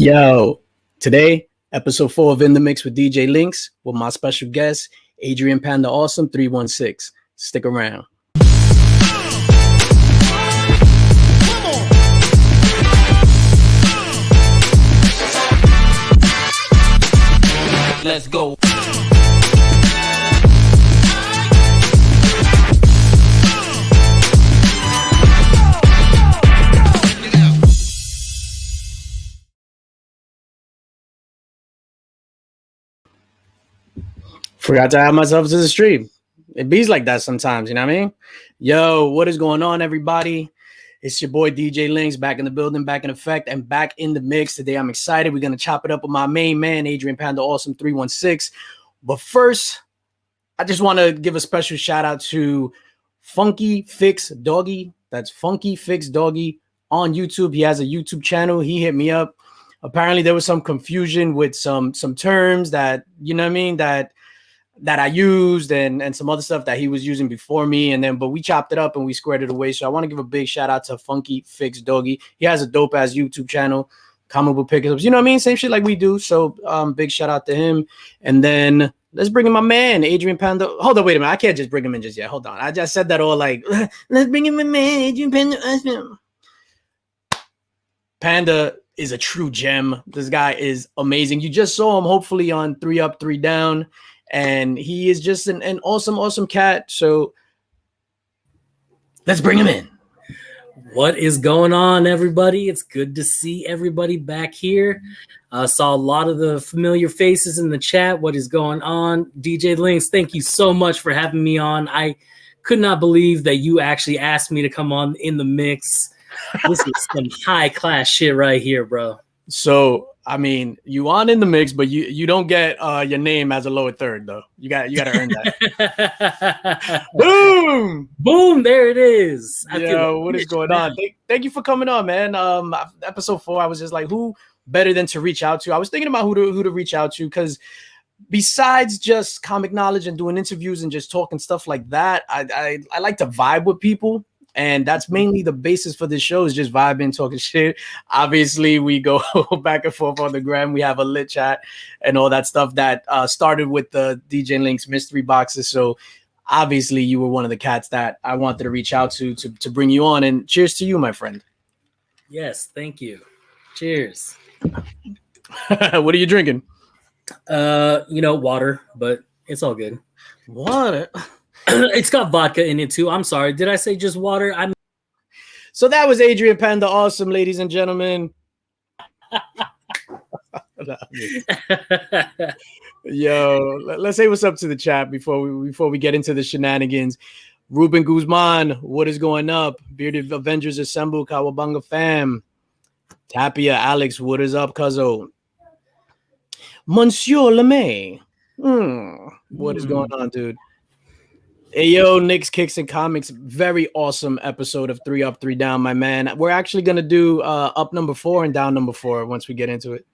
Yo, today, episode 4 of In the Mix with DJ Linx with my special guest, Adrian Pandawesome 316. Stick around. Let's go. Forgot to add myself to the stream. It bees like that sometimes, you know what I mean? Yo, what is going on, everybody? It's your boy DJ Linx back in the building, back in effect, and back in the mix. Today, I'm excited. We're going to chop it up with my main man, Adrian Pandawesome 316. But first, I just want to give a special shout out to Funky Fix Doggy. That's Funky Fix Doggy on YouTube. He has a YouTube channel. He hit me up. Apparently, there was some confusion with some terms that, you know what I mean, that I used and some other stuff that he was using before me. But we chopped it up and we squared it away. So I want to give a big shout out to Funky Fix Doggy. He has a dope ass YouTube channel, comic book pickups, you know what I mean? Same shit like we do. So big shout out to him. And then let's bring in my man, Adrian Panda. Hold on, wait a minute. I can't just bring him in just yet. Hold on. I just said that all like, let's bring in my man, Adrian Panda. Panda is a true gem. This guy is amazing. You just saw him hopefully on 3 Up, 3 Down. And he is just an awesome cat. So let's bring him in. What is going on, everybody? It's good to see everybody back here. Saw a lot of the familiar faces in the chat. What is going on? DJ Linx, thank you so much for having me on. I could not believe that you actually asked me to come on in the mix. This is some high-class shit right here, bro. So, I mean, you on in the mix, but you don't get your name as a lower third, though. You got to earn that. Boom, there it is. Yo, what is going on? Thank you for coming on, man. Episode 4, I was just like, who better than to reach out to? I was thinking about who to reach out to, because besides just comic knowledge and doing interviews and just talking stuff like that, I like to vibe with people. And that's mainly the basis for this show, is just vibing, talking shit. Obviously, we go back and forth on the gram. We have a lit chat and all that stuff that started with the DJ Linx mystery boxes. So obviously, you were one of the cats that I wanted to reach out to bring you on. And cheers to you, my friend. Yes, thank you. Cheers. What are you drinking? Water, but it's all good. Water? It's got vodka in it too. I'm sorry. Did I say just water? So that was Adrian Pandawesome, ladies and gentlemen. Yo, let's say what's up to the chat before we get into the shenanigans. Ruben Guzman, what is going up? Bearded Avengers Assemble, Kawabanga fam. Tapia Alex, what is up, cuzzo? Monsieur LeMay. What is going on, dude? Hey, yo, Knicks, Kicks, and Comics. Very awesome episode of 3 Up, 3 Down, my man. We're actually going to do up number 4 and down number 4 once we get into it.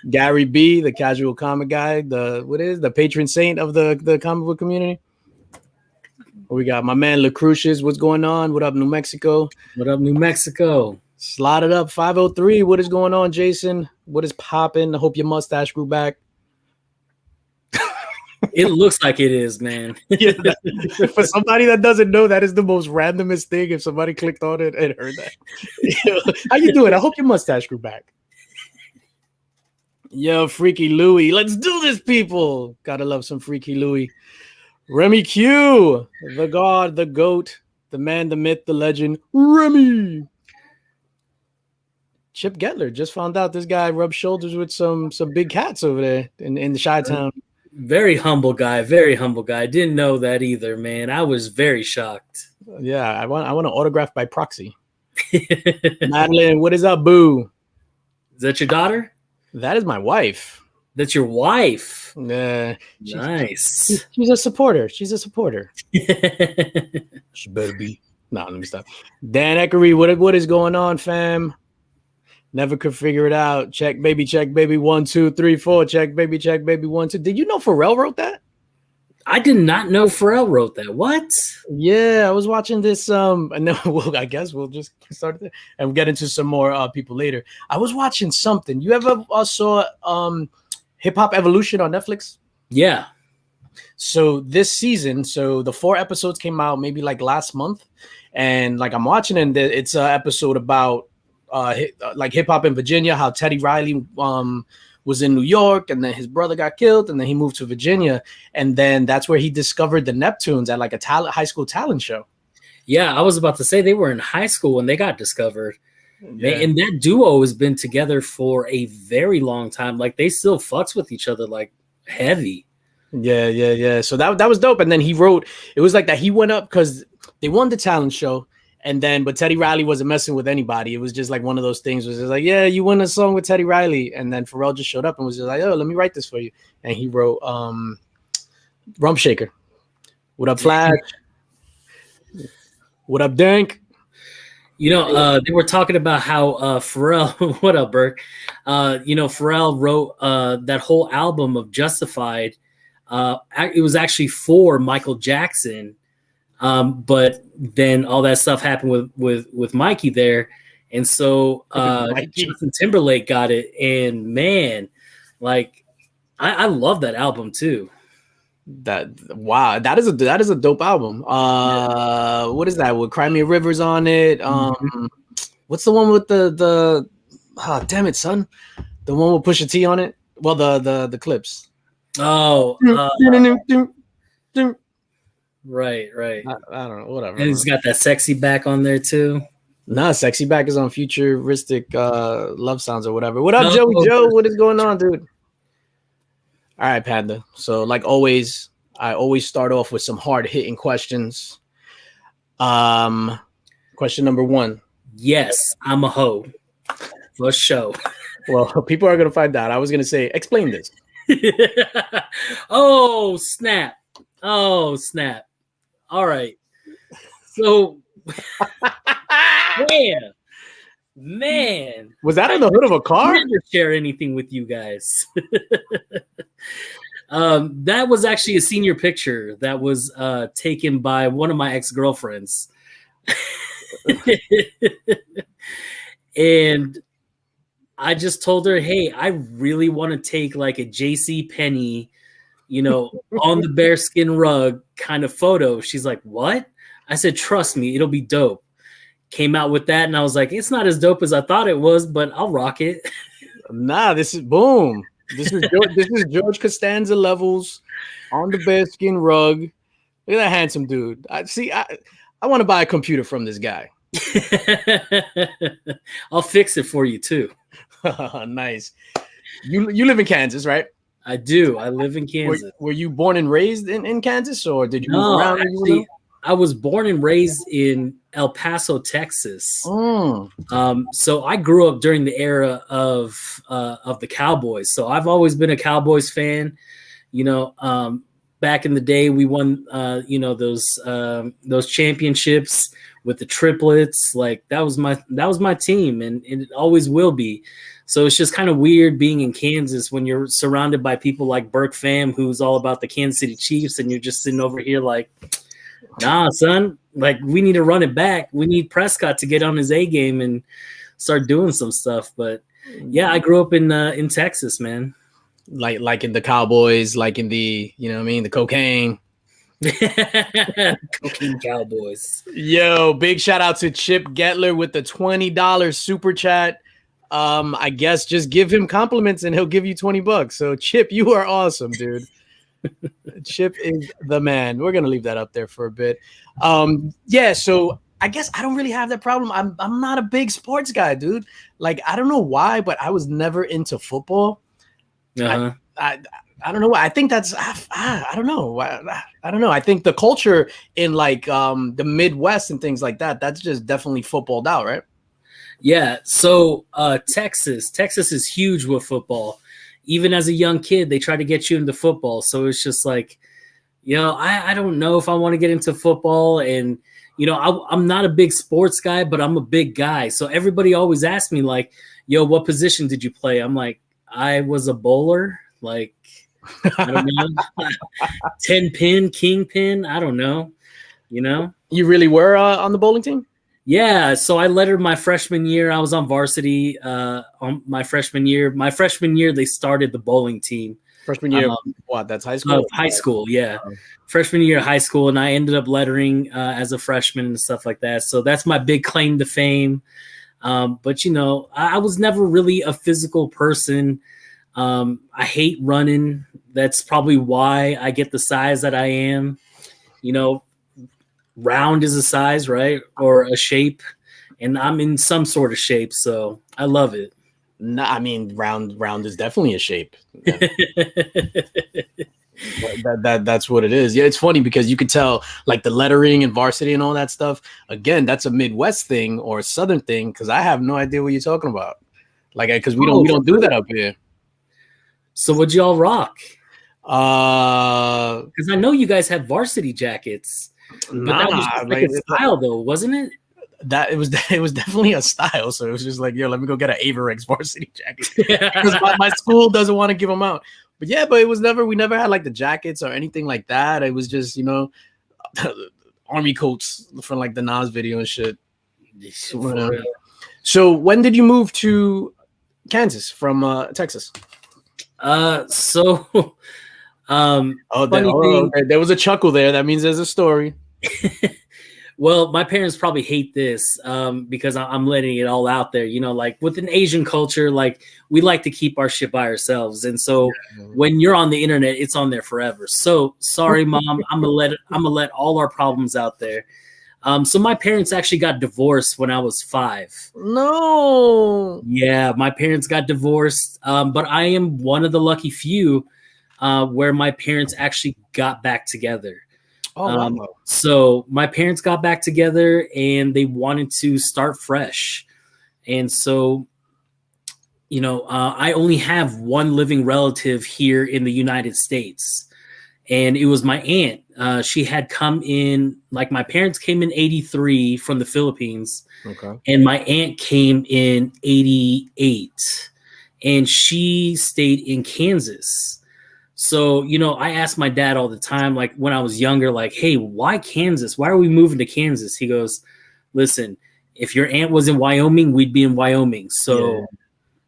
Gary B, the casual comic guy, the patron saint of the comic book community. We got my man LaCrucius. What's going on? What up, New Mexico? What up, New Mexico? Slotted up 503. What is going on, Jason? What is popping? I hope your mustache grew back. It looks like it is, man. Yeah, for somebody that doesn't know, that is the most randomest thing. If somebody clicked on it and heard that. How you doing? I hope your mustache grew back. Yo, Freaky Louie. Let's do this, people. Gotta love some Freaky Louie. Remy Q, the god, the goat, the man, the myth, the legend, Remy. Chip Getler just found out this guy rubs shoulders with some big cats over there in the Chi-Town. Very humble guy. Didn't know that either, man. I was very shocked. Yeah, I want an autograph by proxy. Madeline, what is up, boo? Is that your daughter? That is my wife. That's your wife? Nice. She's a supporter. She better be. No, let me stop. Dan Eckery, what is going on, fam? Never could figure it out. Check, baby, 1, 2, 3, 4. Check, baby, 1, 2. Did you know Pharrell wrote that? I did not know Pharrell wrote that. What? Yeah, I was watching this. And then I guess we'll just start there and get into some more people later. I was watching something. You ever saw Hip Hop Evolution on Netflix? Yeah. So this season, so the 4 episodes came out maybe like last month, and like I'm watching, and it's an episode about like hip hop in Virginia, how Teddy Riley was in New York, and then his brother got killed, and then he moved to Virginia, and then that's where he discovered the Neptunes at like a high school talent show. Yeah, I was about to say they were in high school when they got discovered. Yeah. And that duo has been together for a very long time. Like they still fucks with each other like heavy. Yeah. So that was dope. And then he wrote, it was like that he went up because they won the talent show. And then, but Teddy Riley wasn't messing with anybody. It was just like one of those things was just like, yeah, you won a song with Teddy Riley. And then Pharrell just showed up and was just like, oh, let me write this for you. And he wrote Rump Shaker. What up, Flash? What up, Dank? You know, they were talking about how Pharrell, what up, Burke? Pharrell wrote that whole album of Justified. It was actually for Michael Jackson. But then all that stuff happened with Mikey there. And so Justin Timberlake got it. And man, like I love that album too. That is a dope album. What is that with Cry Me a River's on it? What's the one with the damn it, son, the one with Pusha T on it? Well, the clips. Right. I don't know, whatever. And he's got that Sexy Back on there too. Nah, Sexy Back is on Futuristic Love Sounds or whatever. What up, Joey Joe? What is going on, dude? All right, Panda. So like always, I always start off with some hard-hitting questions. Question number 1. Yes, I'm a hoe. For sure. Well, people are going to find out. I was going to say, explain this. Oh, snap. All right. So, yeah. Man, was that in the hood of a car? I never share anything with you guys. That was actually a senior picture that was taken by one of my ex-girlfriends. And I just told her, hey, I really want to take like a JC Penney, on the bearskin rug kind of photo. She's like, what? I said, trust me, it'll be dope. Came out with that, and I was like, it's not as dope as I thought it was, but I'll rock it. Nah, this is boom. This is George Costanza levels on the bearskin rug. Look at that handsome dude. I want to buy a computer from this guy. I'll fix it for you too. Nice. You live in Kansas, right? I do. I live in Kansas. Were you born and raised in Kansas, or did you move around? Actually, I was born and raised in El Paso, Texas. So I grew up during the era of the Cowboys. So I've always been a Cowboys fan. Back in the day, we won those championships with the triplets. Like that was my team, and it always will be. So it's just kind of weird being in Kansas when you're surrounded by people like Burke Fam, who's all about the Kansas City Chiefs, and you're just sitting over here like, nah, son, like we need to run it back. We need Prescott to get on his A game and start doing some stuff. But yeah, I grew up in Texas, man. Like in the Cowboys, like in the, the cocaine. Cocaine Cowboys. Yo, big shout out to Chip Getler with the $20 super chat. I guess just give him compliments and he'll give you $20. So Chip, you are awesome, dude. Chip is the man. We're gonna leave that up there for a bit. Yeah, so I guess I don't really have that problem. I'm not a big sports guy, dude. Like I don't know why, but I was never into football. Uh-huh. I don't know why. I think that's I don't know. I don't know. I think the culture in like the Midwest and things like that, that's just definitely footballed out, right? Yeah. So Texas is huge with football. Even as a young kid, they try to get you into football. So it's just like, I don't know if I want to get into football. And, I'm not a big sports guy, but I'm a big guy. So everybody always asks me like, yo, what position did you play? I'm like, I was a bowler. Like, I don't know. 10 pin, king pin. I don't know. You know? You really were on the bowling team? Yeah. So I lettered my freshman year. I was on varsity on my freshman year. My freshman year, they started the bowling team. Freshman year, what? That's high school? High school, yeah. Freshman year of high school, and I ended up lettering as a freshman and stuff like that. So that's my big claim to fame. But, you know, I was never really a physical person. I hate running. That's probably why I get the size that I am. You know, round is a size, right? Or a shape. And I'm in some sort of shape, so I love it. No, I mean, round is definitely a shape. Yeah. That's what it is. Yeah, it's funny because you could tell, like, the lettering and varsity and all that stuff. Again, that's a Midwest thing or a Southern thing, because I have no idea what you're talking about. Like, because we don't do that up here. So what'd y'all rock? Because I know you guys have varsity jackets. But that was just like a style, though, wasn't it? That it was definitely a style. So it was just like, yo, let me go get an Averex varsity jacket because my school doesn't want to give them out. But yeah, but we never had like the jackets or anything like that. It was just, you know, army coats from like the Nas video and shit. So when did you move to Kansas from Texas? There was a chuckle there. That means there's a story. Well, my parents probably hate this because I'm letting it all out there. You know, like with an Asian culture, like we like to keep our shit by ourselves. And so when you're on the internet, it's on there forever. So sorry, Mom. I'm gonna let all our problems out there. So my parents actually got divorced when I was 5. No. Yeah, my parents got divorced. But I am one of the lucky few where my parents actually got back together. Oh, wow. So my parents got back together and they wanted to start fresh. And so, you know, I only have one living relative here in the United States. And it was my aunt. She had come in, like my parents came in 83 from the Philippines. Okay. And my aunt came in 88. And she stayed in Kansas. So, you know, I asked my dad all the time, like when I was younger, like, hey, why Kansas? Why are we moving to Kansas? He goes, listen, if your aunt was in Wyoming, we'd be in Wyoming. So,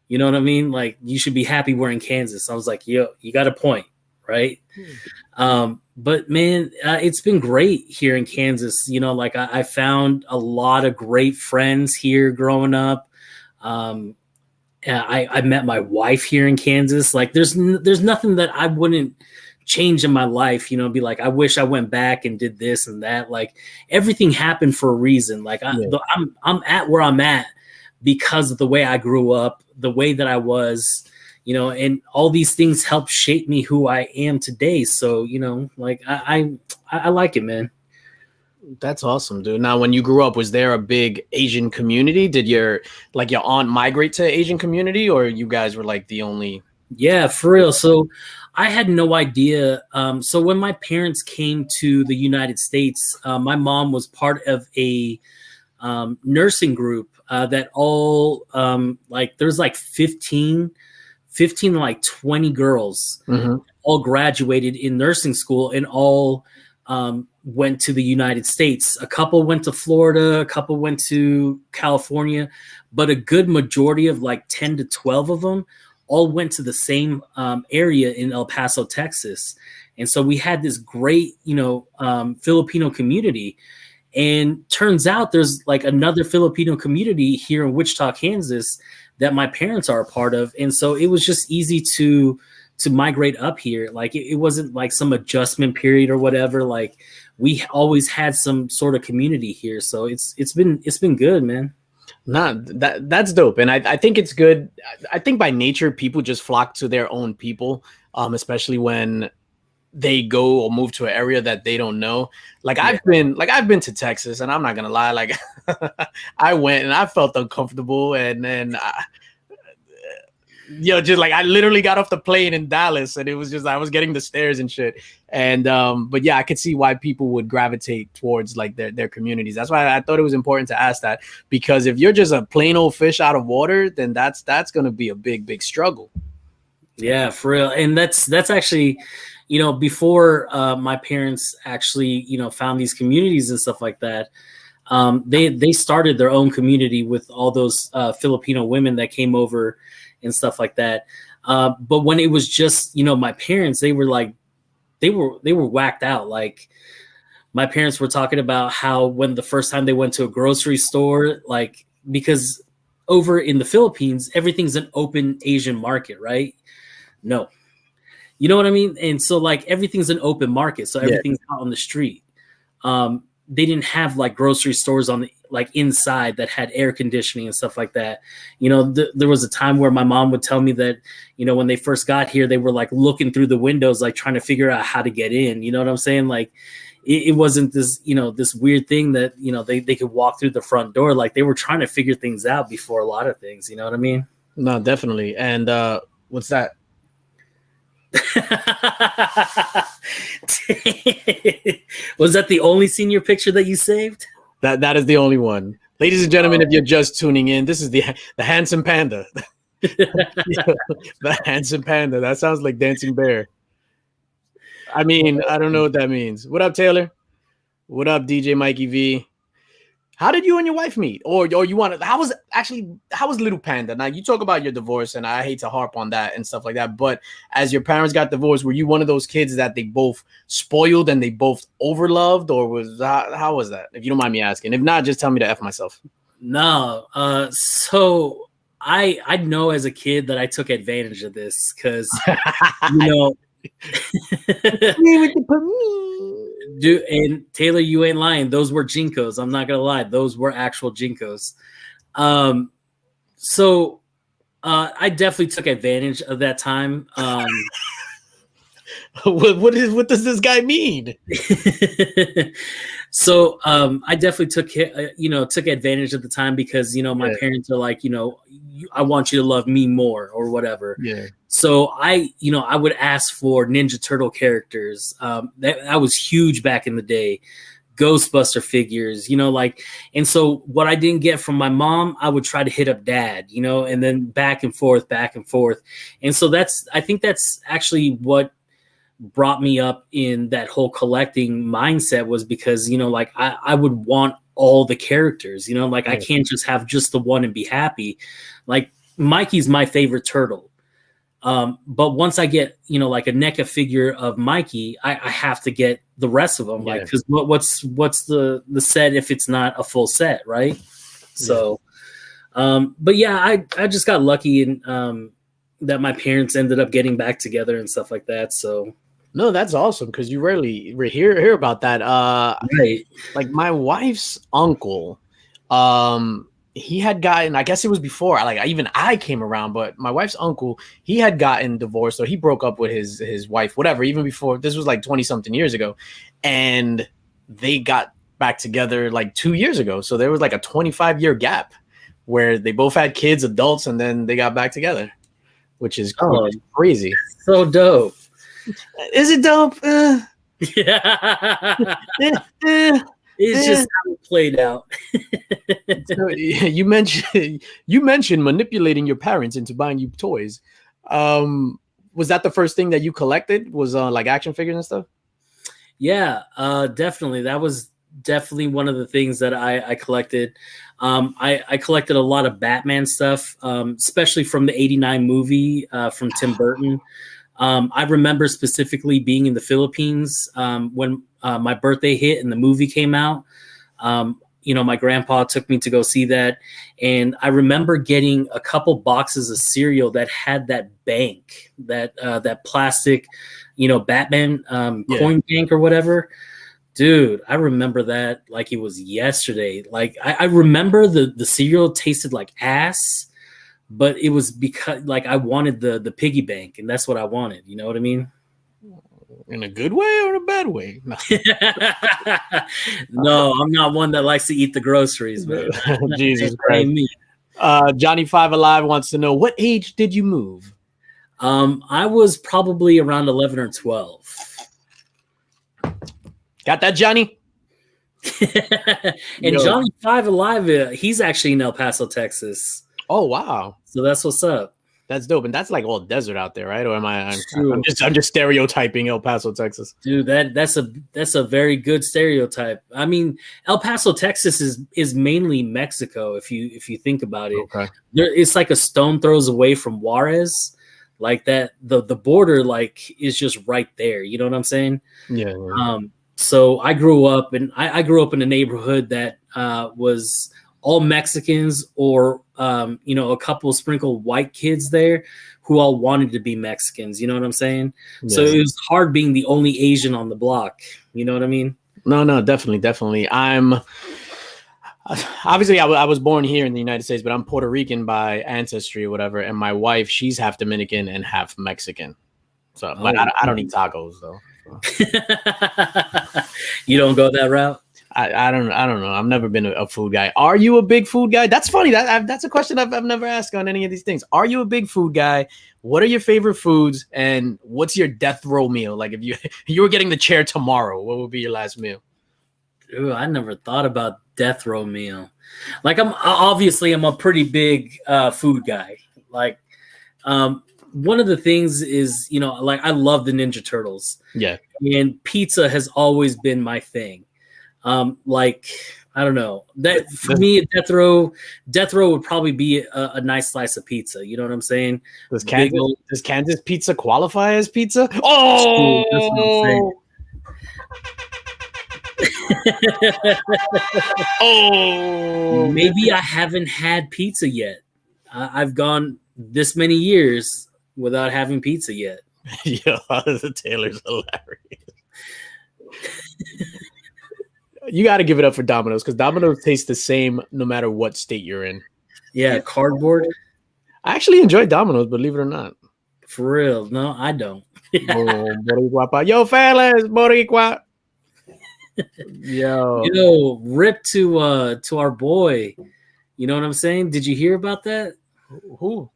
You know what I mean? Like, you should be happy we're in Kansas. I was like, yo, you got a point, right? But man, it's been great here in Kansas. You know, like I found a lot of great friends here growing up. I met my wife here in Kansas. Like there's nothing that I wouldn't change in my life, you know, be like, I wish I went back and did this and that. Like everything happened for a reason. Like I'm at where I'm at because of the way I grew up, the way that I was, you know, and all these things help shape me who I am today. So, you know, like I like it, man. That's awesome, dude. Now, when you grew up, was there a big Asian community? Did your aunt migrate to Asian community, or you guys were like the only? Yeah, for real. So I had no idea. So when my parents came to the United States, my mom was part of a nursing group that all like there's like 15 to like 20 girls all graduated in nursing school and all went to the United States. A couple went to Florida, a couple went to California, but a good majority of like 10 to 12 of them all went to the same area in El Paso, Texas. And so we had this great, you know, Filipino community. And turns out there's like another Filipino community here in Wichita, Kansas that my parents are a part of. And so it was just easy to migrate up here. Like it wasn't like some adjustment period or whatever. Like we always had some sort of community here. So it's been good, man. Nah, that's dope. And I think it's good. I think by nature, people just flock to their own people, especially when they go or move to an area that they don't know. Like I've been to Texas, and I'm not gonna lie, like I went and I felt uncomfortable, and then just like I literally got off the plane in Dallas, and it was just I was getting the stares and shit. And but yeah, I could see why people would gravitate towards like their communities. That's why I thought it was important to ask that, because if you're just a plain old fish out of water, then that's gonna be a big struggle. Yeah, for real. And that's actually, before my parents actually, found these communities and stuff like that. They started their own community with all those Filipino women that came over and stuff like that. But when it was just, my parents, they were like, they were whacked out. Like, my parents were talking about how when the first time they went to a grocery store, like, because over in the Philippines, everything's an open Asian market, right? No, you know what I mean? And so like everything's an open market. So everything's out on the street. They didn't have like grocery stores on the like inside that had air conditioning and stuff like that. There was a time where my mom would tell me that, when they first got here, they were like looking through the windows, like trying to figure out how to get in. You know what I'm saying? Like it wasn't this, this weird thing that, they could walk through the front door. Like they were trying to figure things out before a lot of things. You know what I mean? No, definitely. And what's that? Was that the only senior picture that you saved? That is the only one. Ladies and gentlemen, if you're just tuning in, this is the handsome panda. The handsome panda. That sounds like Dancing Bear. I mean, I don't know what that means. What up, Taylor? What up, DJ Mikey V? How did you and your wife meet? Or you want to? How was Little Panda? Now you talk about your divorce, and I hate to harp on that and stuff like that. But as your parents got divorced, were you one of those kids that they both spoiled and they both overloved, or how was that? If you don't mind me asking. If not, just tell me to F myself. No. So I know as a kid that I took advantage of this because Dude, and Taylor, you ain't lying. Those were Jinkos. I'm not gonna lie; those were actual Jinkos. So I definitely took advantage of that time. What does this guy mean? So I definitely took advantage of the time because my parents are like, I want you to love me more or whatever. Yeah. So I would ask for Ninja Turtle characters. That was huge back in the day. Ghostbuster figures, and so what I didn't get from my mom, I would try to hit up dad, and then back and forth. And so I think that's actually what brought me up in that whole collecting mindset was because, I would want all the characters, I can't just have just the one and be happy. Like Mikey's my favorite turtle. But once I get, like a NECA figure of Mikey, I have to get the rest of them. Yeah. Like, because what's the set if it's not a full set, right? Yeah. So, but yeah, I just got lucky in that my parents ended up getting back together and stuff like that. So. No, that's awesome because you rarely hear about that. Right. Like my wife's uncle, he had gotten, I guess it was before I came around, but my wife's uncle, he had gotten divorced or he broke up with his wife, whatever, even before. This was like 20 something years ago, and they got back together like 2 years ago. So there was like a 25-year gap where they both had kids, adults, and then they got back together, which is crazy. So dope. Is it dope? Yeah. It's just how it played out. So, you mentioned manipulating your parents into buying you toys. Was that the first thing that you collected? Was like action figures and stuff? Yeah, definitely. That was definitely one of the things that I collected. I collected a lot of Batman stuff, especially from the '89 movie from Tim Burton. I remember specifically being in the Philippines when my birthday hit and the movie came out. My grandpa took me to go see that. And I remember getting a couple boxes of cereal that had that bank, that plastic, Batman coin bank or whatever. Dude, I remember that like it was yesterday. Like I remember the cereal tasted like ass. But it was because like I wanted the piggy bank, and that's what I wanted. You know what I mean? In a good way or a bad way? No, no, I'm not one that likes to eat the groceries, man. Jesus Christ. Me. Johnny 5 Alive wants to know, what age did you move? I was probably around 11 or 12. Got that, Johnny? And Johnny 5 Alive, he's actually in El Paso, Texas. Oh, wow. So that's what's up. That's dope, and that's like all desert out there, right? Or am I? Dude, I'm just stereotyping El Paso, Texas. dude, that's a very good stereotype. I mean, El Paso, Texas is mainly Mexico. If you think about it, Okay. It's like a stone throws away from Juarez, like that. The border like is just right there. You know what I'm saying? Yeah. So I grew up, and I grew up in a neighborhood that was all Mexicans, or a couple sprinkled white kids there who all wanted to be Mexicans. You know what I'm saying? Yes. So it was hard being the only Asian on the block. You know what I mean? No, definitely. I'm obviously I was born here in the United States, but I'm Puerto Rican by ancestry or whatever, and my wife, she's half Dominican and half Mexican. So, but I don't eat tacos though. You don't go that route? I don't know. I've never been a food guy. Are you a big food guy? That's funny. That's a question I've never asked on any of these things. Are you a big food guy? What are your favorite foods, and what's your death row meal? Like if you were getting the chair tomorrow, what would be your last meal? Ooh, I never thought about death row meal. Like I'm a pretty big food guy. Like one of the things is, like I love the Ninja Turtles. Yeah. And pizza has always been my thing. Like I don't know, that for me, death row would probably be a nice slice of pizza. You know what I'm saying? Does Kansas pizza qualify as pizza? Oh, that's what I'm saying. Oh, maybe I haven't had pizza yet. I've gone this many years without having pizza yet. Yo, the Taylor's hilarious. You got to give it up for Domino's, because Domino's tastes the same no matter what state you're in. Yeah, cardboard. I actually enjoy Domino's, believe it or not. For real? No, I don't. Oh, Boricua. Yo, fellas, Boricua. Yo, rip to our boy. You know what I'm saying? Did you hear about that? Who?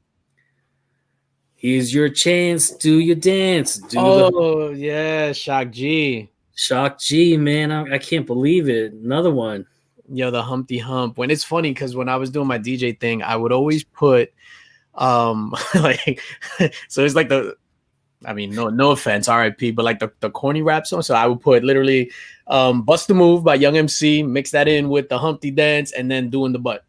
Here's your chance. Do your dance. Yeah, Shock G. Shock G, man. I can't believe it. Another one. Yo, the Humpty Hump. When it's funny, because when I was doing my DJ thing, I would always put like so it's like no offense, RIP, but like the corny rap song. So I would put literally Bust the Move by Young MC, mix that in with the Humpty Dance, and then Doing the Butt.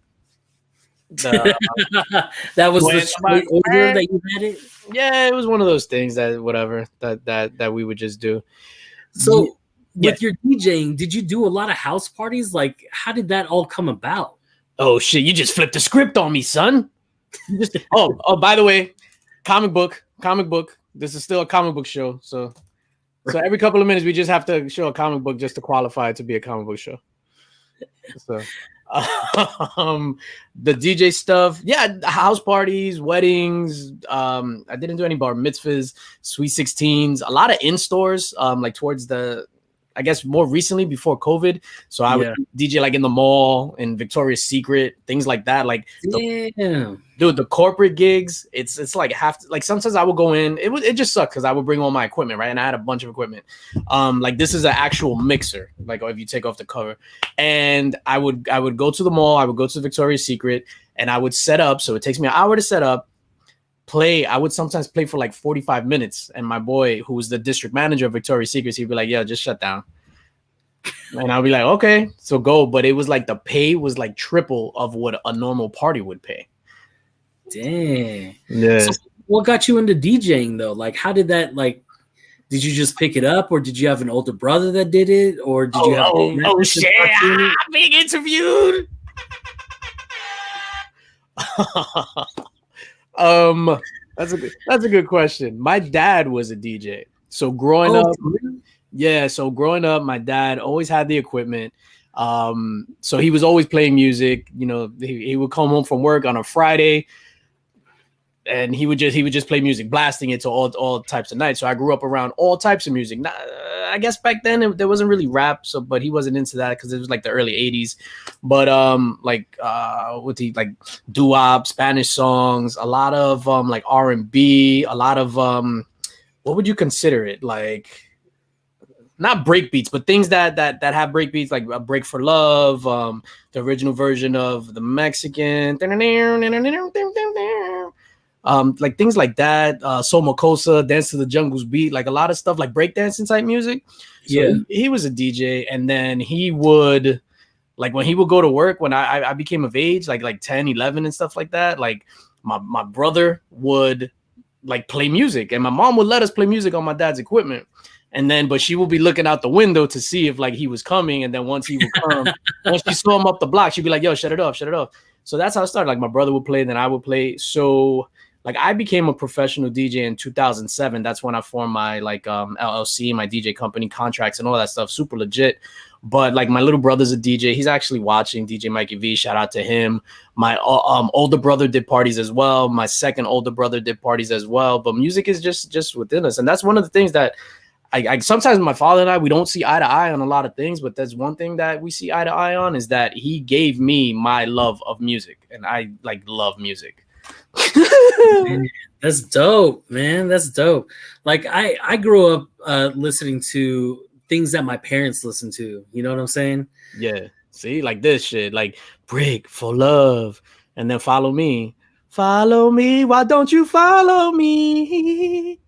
That was the straight order that you had it? Yeah, it was one of those things that we would just do. So with your DJing, did you do a lot of house parties? Like, how did that all come about? Oh shit, you just flipped the script on me, son. By the way, comic book. This is still a comic book show. So every couple of minutes we just have to show a comic book just to qualify it to be a comic book show. So the DJ stuff, yeah, house parties, weddings. I didn't do any bar mitzvahs, sweet 16s, a lot of in stores, like towards I guess more recently before COVID. So I would DJ like in the mall, in Victoria's Secret, things like that. Like, the corporate gigs, it's like sometimes I would go in. It just sucked because I would bring all my equipment, right? And I had a bunch of equipment. Like this is an actual mixer, like if you take off the cover. And I would go to the mall, I would go to Victoria's Secret, and I would set up. So it takes me an hour to set up. I would sometimes play for like 45 minutes, and my boy, who was the district manager of Victoria's Secret, he'd be like, "Yeah, just shut down." And I'll be like, "Okay, so go." But it was like the pay was like triple of what a normal party would pay. Dang. Yeah. So what got you into DJing though? Like, how did that, like, did you just pick it up, or did you have an older brother that did it, or did you have shit, I'm being interviewed. That's a good question. My dad was a DJ. So growing up, my dad always had the equipment. So he was always playing music. You know, he would come home from work on a Friday, and he would just play music, blasting it to all types of nights. So I grew up around all types of music. I guess back then there wasn't really rap, but he wasn't into that because it was like the early 80s. But like doo-wop, Spanish songs, a lot of like R&B, a lot of what would you consider it, like not break beats, but things that have break beats, like a Break for Love, the original version of the Mexican, like things like that. Somokosa, Dance to the Jungle's Beat, like a lot of stuff like breakdancing type music. So Yeah. he was a DJ, and then he would, like when he would go to work, when I became of age, like 10, 11 and stuff like that, like my brother would like play music, and my mom would let us play music on my dad's equipment. And then, but she would be looking out the window to see if like he was coming. And then once he would come, once she saw him up the block, she'd be like, yo, shut it off, shut it off. So that's how it started. Like my brother would play, then I would play. So like I became a professional DJ in 2007. That's when I formed my like LLC, my DJ company, contracts and all that stuff. Super legit. But like my little brother's a DJ. He's actually watching, DJ Mikey V. Shout out to him. My older brother did parties as well. My second older brother did parties as well. But music is just within us. And that's one of the things that I sometimes my father and I, we don't see eye to eye on a lot of things, but there's one thing that we see eye to eye on is that he gave me my love of music, and I like love music. Man, that's dope, man. That's dope. Like I grew up listening to things that my parents listened to. You know what I'm saying? Yeah. See, like this shit, like Break for Love, and then Follow Me. Follow me. Why don't you follow me?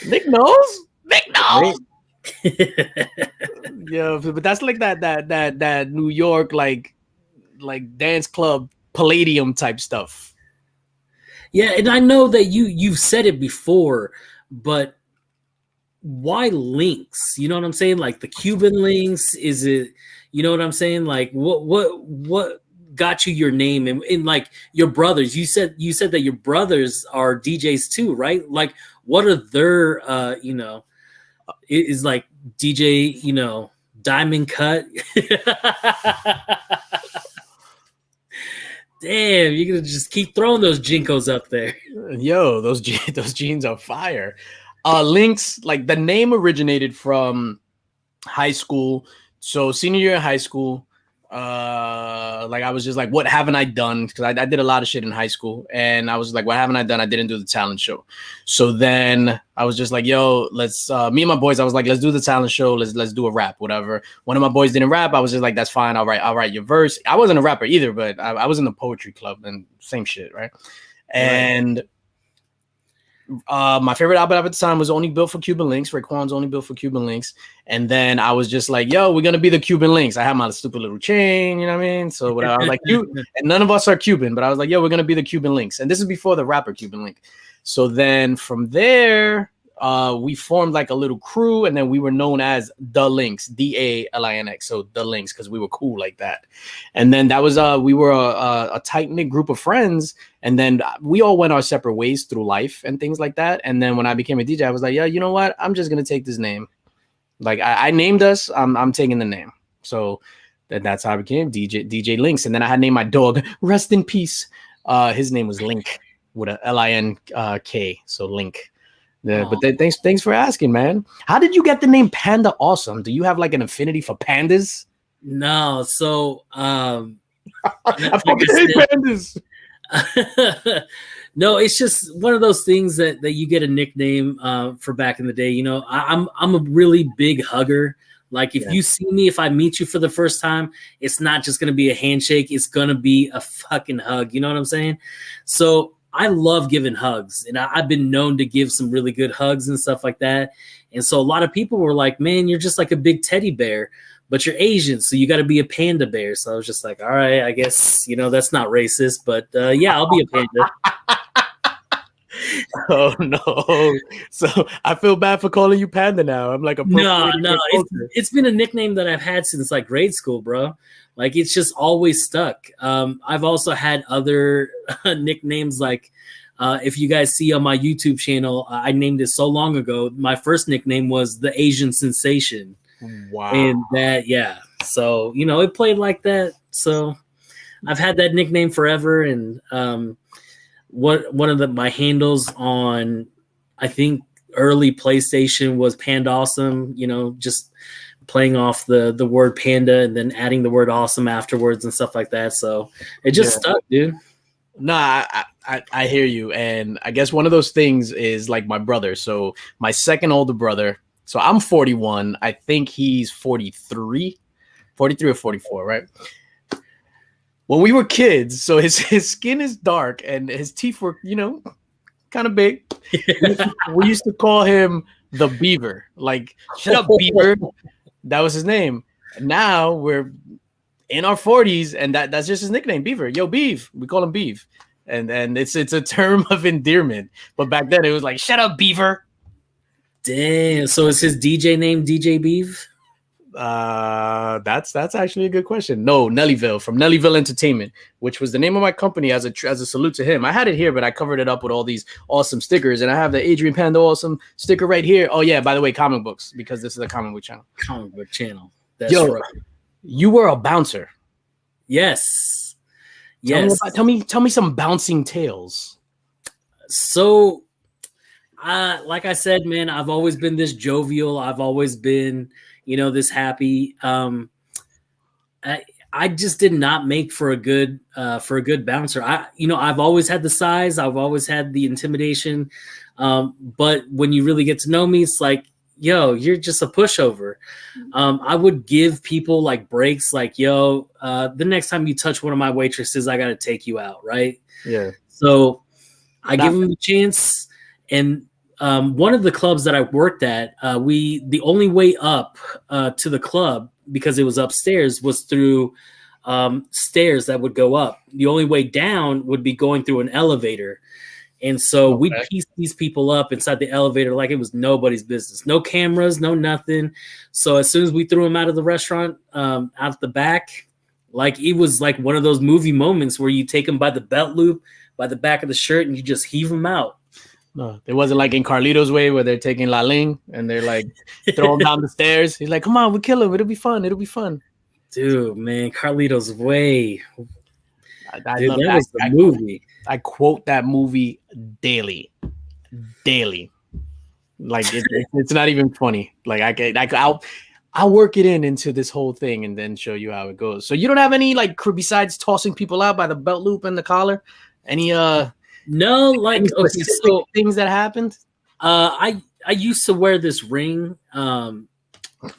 Nick knows. Nick knows. Yeah, but that's like that New York like dance club Palladium type stuff. Yeah, and I know that you've said it before, but why Linx? You know what I'm saying? Like the Cuban Linx? Is it? You know what I'm saying? Like what got you your name and like your brothers? You said that your brothers are DJs too, right? Like what are their is like DJ, Diamond Cut? Damn, you're gonna just keep throwing those jinkos up there. Yo, those jeans are fire. Linx, like the name originated from high school. So senior year of high school, like I was just like, what haven't I done? Because I did a lot of shit in high school, and I was like, what haven't I done? I didn't do the talent show. So then I was just like, yo, let's me and my boys, I was like, let's do the talent show, let's do a rap, whatever. One of my boys didn't rap. I was just like, that's fine, I'll write your verse. I wasn't a rapper either, but I was in the poetry club and same shit, right? And my favorite album at the time was Only Built for Cuban Linx. Raekwon's Only Built for Cuban Linx. And then I was just like, yo, we're gonna be the Cuban Linx. I had my stupid little chain, you know what I mean? So I was like, you, and none of us are Cuban, but I was like, yo, we're gonna be the Cuban Linx. And this is before the rapper Cuban Link. So then from there, we formed like a little crew, and then we were known as The Linx, DALINX. So The Linx, because we were cool like that. And then that was we were a tight-knit group of friends, and then we all went our separate ways through life and things like that. And then when I became a DJ, I was like, yeah, you know what? I'm just gonna take this name. Like I named us, I'm taking the name. So that's how I became DJ Linx. And then I had named my dog, rest in peace. His name was Link with a LINK. So Link. Yeah, but thanks for asking, man. How did you get the name Pandawesome? Do you have like an affinity for pandas? No, so I fucking hate pandas. No, it's just one of those things that you get a nickname for back in the day. I'm a really big hugger. Like if you see me, if I meet you for the first time, it's not just gonna be a handshake. It's gonna be a fucking hug. You know what I'm saying? So I love giving hugs, and I've been known to give some really good hugs and stuff like that. And so a lot of people were like, man, you're just like a big teddy bear, but you're Asian, so you got to be a panda bear. So I was just like, all right, I guess, that's not racist, but yeah, I'll be a panda. Oh, no. So I feel bad for calling you Panda now. I'm like, no, it's been a nickname that I've had since like grade school, bro. Like it's just always stuck. I've also had other nicknames. Like if you guys see on my YouTube channel, I named it so long ago. My first nickname was the Asian Sensation. Wow. And that, yeah. So, it played like that. So I've had that nickname forever. And one of my handles on, I think, early PlayStation was Pandawesome, just playing off the word panda and then adding the word awesome afterwards and stuff like that. So it just stuck, dude. Nah, I hear you. And I guess one of those things is like my brother. So my second older brother, so I'm 41. I think he's 43 or 44, right? when we were kids, so his skin is dark and his teeth were, kind of big. We used to call him the Beaver. Like, shut up, Beaver. That was his name. Now we're in our 40s, and that's just his nickname, Beaver. Yo, Beav. We call him Beav. And it's a term of endearment. But back then it was like, shut up, Beaver. Damn. So is his DJ name DJ Beav? That's actually a good question. No, Nellyville, from Nellyville Entertainment, which was the name of my company as a salute to him. I had it here, but I covered it up with all these awesome stickers, and I have the Adrian Pandawesome sticker right here. Oh yeah, by the way, comic books, because this is a comic book channel. Comic book channel. That's right. You were a bouncer. Yes. Tell me some bouncing tales. So, like I said, man, I've always been this jovial. I've always been, this happy. I just did not make for a good bouncer. I've always had the size. I've always had the intimidation. But when you really get to know me, it's like, yo, you're just a pushover. I would give people like breaks, like, yo, the next time you touch one of my waitresses, I got to take you out. Right. Yeah. So I give them a chance. And one of the clubs that I worked at, the only way up to the club, because it was upstairs, was through stairs that would go up. The only way down would be going through an elevator. And so we'd piece these people up inside the elevator like it was nobody's business. No cameras, no nothing. So as soon as we threw them out of the restaurant, out the back, like it was like one of those movie moments where you take them by the belt loop, by the back of the shirt, and you just heave them out. No, it wasn't like in Carlito's Way where they're taking La Ling and they're like throwing down the stairs. He's like, come on, we kill him. It'll be fun. It'll be fun. Dude, man, Carlito's Way. I love that was the movie. I quote that movie daily. Like it's not even funny. Like I'll work it into this whole thing and then show you how it goes. So you don't have any like besides tossing people out by the belt loop and the collar? Any no, like okay, so things that happened? I used to wear this ring.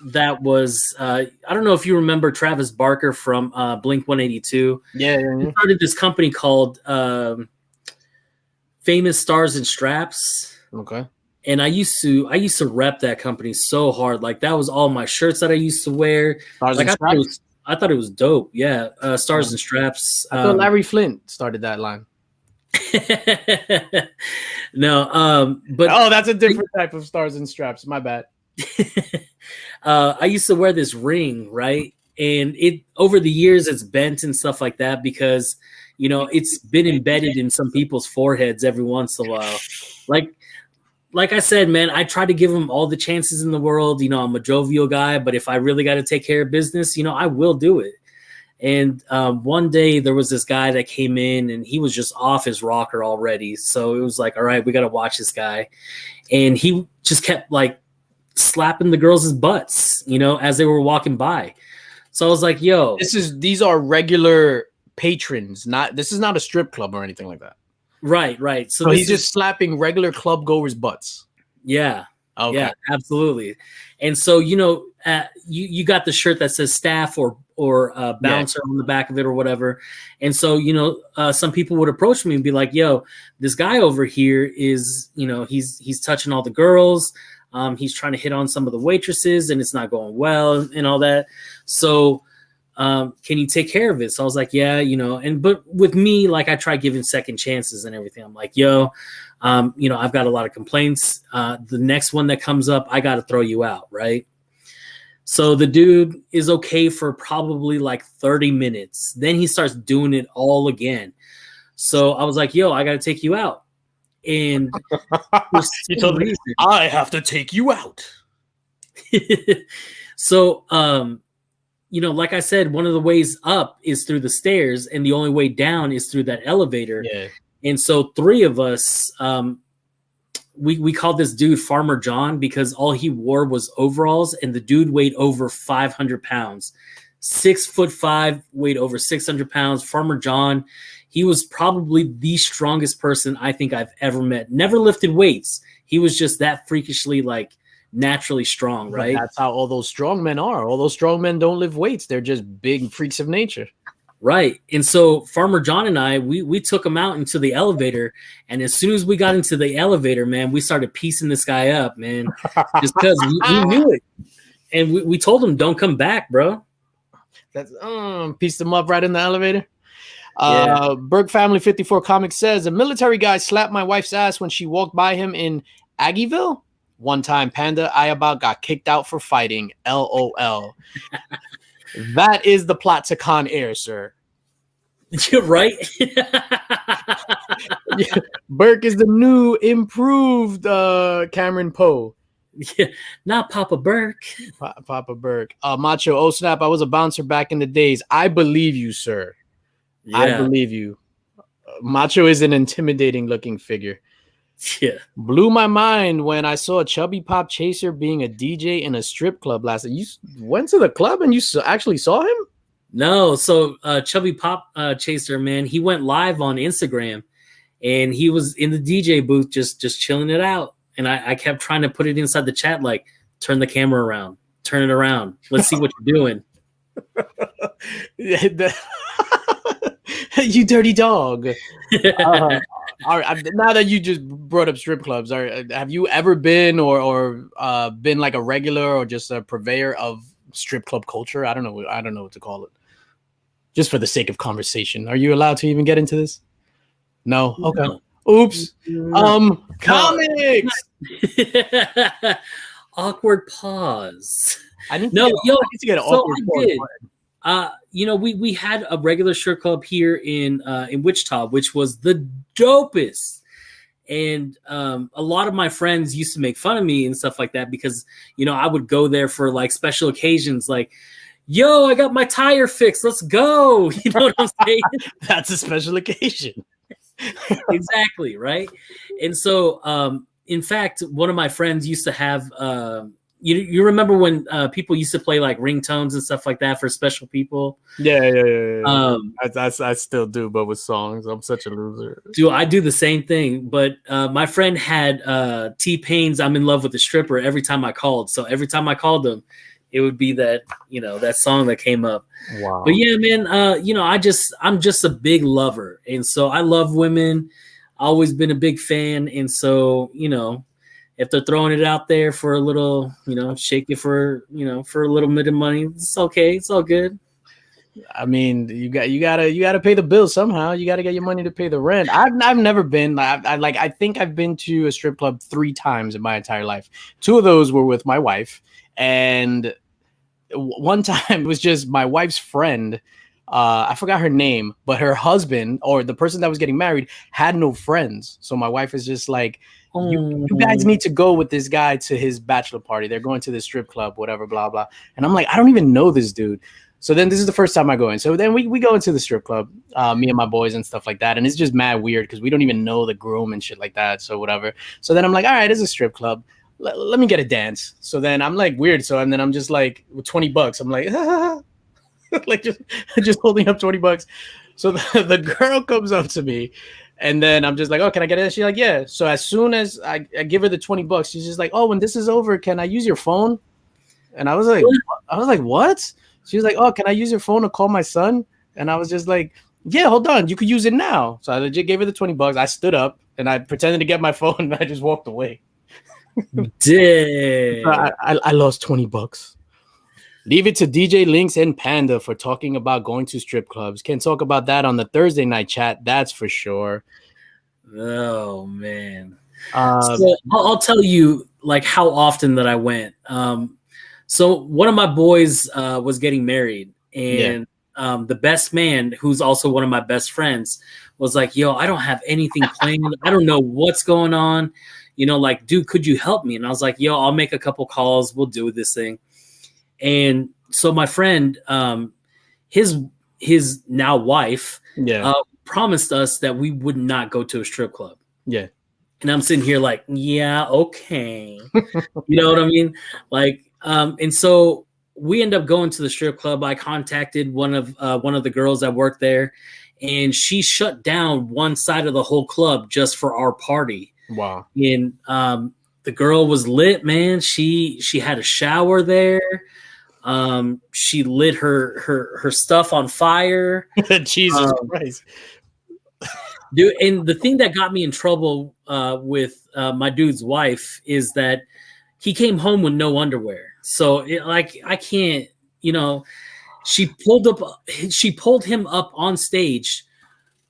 That was I don't know if you remember Travis Barker from Blink 182. Yeah. He started this company called Famous Stars and Straps. Okay. And I used to rep that company so hard. Like that was all my shirts that I used to wear. Stars like and Straps? I thought it was dope. Yeah, Stars and Straps. I thought Larry Flint started that line. No, but that's a different type of Stars and Straps. My bad. I used to wear this ring, right? And it over the years it's bent and stuff like that because it's been embedded in some people's foreheads every once in a while. Like I said, man, I try to give them all the chances in the world. I'm a jovial guy, but if I really got to take care of business, I will do it. And one day there was this guy that came in and he was just off his rocker already. So it was like, all right, we got to watch this guy. And he just kept like slapping the girls' butts, as they were walking by. So I was like, yo, these are regular patrons. This is not a strip club or anything like that. Right. So he's just slapping regular club goers' butts. Yeah. Okay. Yeah, absolutely. And so, you got the shirt that says staff or bouncer on the back of it or whatever. And so, some people would approach me and be like, yo, this guy over here is, he's touching all the girls. He's trying to hit on some of the waitresses and it's not going well and all that. So, can you take care of it? So I was like, yeah, but with me, like I try giving second chances and everything. I'm like, yo, I've got a lot of complaints. The next one that comes up, I got to throw you out. Right. So the dude is okay for probably like 30 minutes. Then he starts doing it all again. So I was like, yo, I got to take you out. And you told me I have to take you out. So, like I said, one of the ways up is through the stairs and the only way down is through that elevator. Yeah. And so three of us, we called this dude Farmer John because all he wore was overalls and the dude weighed over 500 pounds, 6'5", weighed over 600 pounds. Farmer John, he was probably the strongest person I think I've ever met. Never lifted weights. He was just that freakishly like naturally strong, right? But that's how all those strong men are. All those strong men don't lift weights. They're just big freaks of nature. Right. And so Farmer John and I, we took him out into the elevator. And as soon as we got into the elevator, man, we started piecing this guy up, man, just because we knew it. And we told him, don't come back, bro. That's pieced him up right in the elevator. Yeah. Berg Family 54 Comics says a military guy slapped my wife's ass when she walked by him in Aggieville. One time, Panda, I about got kicked out for fighting. LOL. That is the plot to Con Air, sir. You're right. Burke is the new improved Cameron Poe. Yeah, not Papa Burke. Papa Burke. Macho, oh snap, I was a bouncer back in the days. I believe you, sir. Yeah. I believe you. Macho is an intimidating looking figure. Yeah. Blew my mind when I saw a Chubby Pop Chaser being a DJ in a strip club last night. You went to the club and you actually saw him? No. So Chubby Pop Chaser, man, he went live on Instagram and he was in the DJ booth just chilling it out. And I kept trying to put it inside the chat, like, turn the camera around, turn it around. Let's see what you're doing. You dirty dog. All right, now that you just brought up strip clubs, have you ever been or been like a regular or just a purveyor of strip club culture? I don't know what to call it. Just for the sake of conversation, are you allowed to even get into this? No. Okay. No. Oops. Comics. Awkward pause. I need to get an awkward pause. We had a regular strip club here in Wichita, which was the dopest. And a lot of my friends used to make fun of me and stuff like that because, I would go there for like special occasions, like, yo, I got my tire fixed. Let's go. You know what I'm saying? That's a special occasion. Exactly. Right. And so, in fact, one of my friends used to have, you remember when people used to play like ringtones and stuff like that for special people? Yeah. I still do, but with songs. I'm such a loser. I do the same thing, but my friend had T-Pain's "I'm in Love with the Stripper" every time I called. So every time I called them, it would be that that song that came up. Wow. But yeah, man, I'm just a big lover, and so I love women. Always been a big fan, and so if they're throwing it out there for a little, shake it for a little bit of money, it's okay. It's all good. I mean, you gotta pay the bills somehow. You gotta get your money to pay the rent. I've never been. I think I've been to a strip club 3 times in my entire life. 2 of those were with my wife, and one time it was just my wife's friend. I forgot her name, but her husband or the person that was getting married had no friends. So my wife is just like, you guys need to go with this guy to his bachelor party. They're going to the strip club, whatever, blah, blah. And I'm like, I don't even know this dude. So then this is the first time I go in. So then we go into the strip club, me and my boys and stuff like that. And it's just mad weird because we don't even know the groom and shit like that. So whatever. So then I'm like, all right, it's a strip club. Let me get a dance. So then I'm like weird. So and then I'm just like with $20. I'm like, like just holding up $20. So the girl comes up to me. And then I'm just like, oh, can I get it? She's like, yeah. So as soon as I give her the $20, she's just like, oh, when this is over, can I use your phone? And I was like, what? She was like, oh, can I use your phone to call my son? And I was just like, yeah, hold on. You could use it now. So I legit gave her the $20. I stood up and I pretended to get my phone and I just walked away. Damn. I lost $20. Leave it to DJ Linx and Panda for talking about going to strip clubs. Can't talk about that on the Thursday night chat. That's for sure. Oh, man. So I'll tell you like how often that I went. So one of my boys was getting married and the best man, who's also one of my best friends, was like, yo, I don't have anything planned. I don't know what's going on. Like, dude, could you help me? And I was like, yo, I'll make a couple calls. We'll do this thing. And so my friend, his now wife, promised us that we would not go to a strip club. Yeah. And I'm sitting here like, yeah, okay. You know what I mean? Like, and so we end up going to the strip club. I contacted one of the girls that worked there, and she shut down one side of the whole club just for our party. Wow. And the girl was lit, man. She had a shower there. She lit her stuff on fire. Jesus Christ. Dude, and the thing that got me in trouble with my dude's wife is that he came home with no underwear. So I can't, she pulled him up on stage,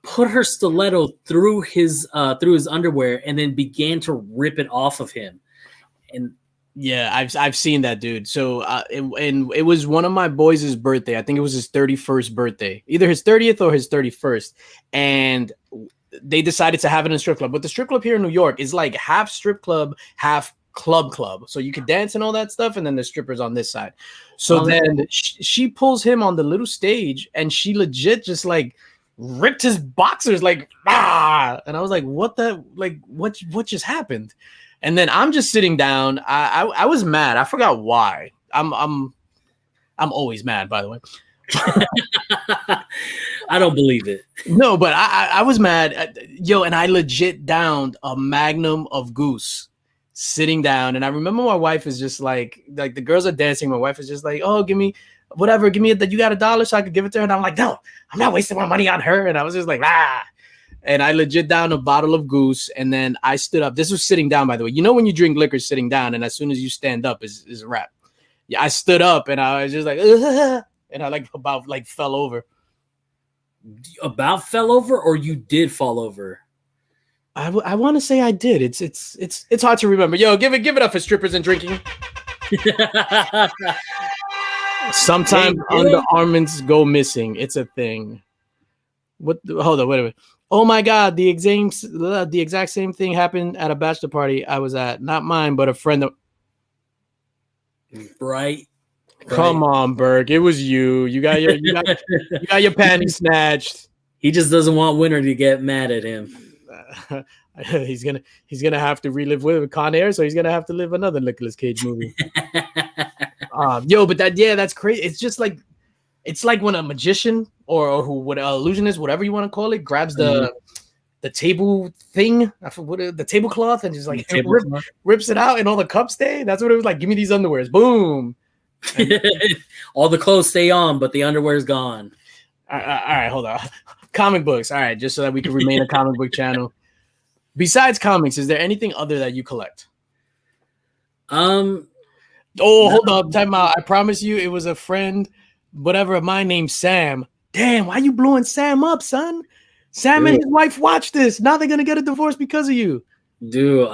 put her stiletto through his underwear, and then began to rip it off of him. And yeah, I've seen that, dude. So it was one of my boys' birthday. I think it was his 31st birthday, either his 30th or his 31st, and they decided to have it in a strip club. But the strip club here in New York is like half strip club, half club. So you could dance and all that stuff, and then the strippers on this side. So then she pulls him on the little stage, and she legit just like ripped his boxers, like and I was like, what just happened? And then I'm just sitting down. I was mad. I forgot why. I'm always mad, by the way. I don't believe it. No, but I was mad. And I legit downed a magnum of Goose sitting down. And I remember my wife is just like the girls are dancing. My wife is just like, oh, give me whatever. Give me that. You got $1 so I could give it to her. And I'm like, no, I'm not wasting my money on her. And I was just like, And I legit downed a bottle of Goose, and then I stood up. This was sitting down, by the way. You know when you drink liquor sitting down, and as soon as you stand up, is a wrap. Yeah, I stood up, and I was just like, and I about fell over. About fell over, or you did fall over? I want to say I did. It's hard to remember. Yo, give it up for strippers and drinking. Sometimes undergarments go missing. It's a thing. Hold on, wait a minute. Oh my God, the exact same thing happened at a bachelor party I was at. Not mine, but a friend of. Right. Come on, Berg. It was you. You got your panties snatched. He just doesn't want Winter to get mad at him. He's gonna have to relive with Con Air, so he's gonna have to live another Nicolas Cage movie. But that's crazy. It's just like. It's like when a magician or what illusionist, whatever you want to call it, grabs the table thing, the tablecloth, and just like rips it out, and all the cups stay. That's what it was like. Give me these underwears. Boom. All the clothes stay on, but the underwear's gone. All right, hold on. Comic books. All right, just so that we can remain a comic book channel. Besides comics, is there anything other that you collect? Oh, hold up. Time out. I promise you, it was a friend. Whatever of mine named Sam. Damn, why you blowing Sam up, son? Sam and his wife watch this. Now they're gonna get a divorce because of you. Dude,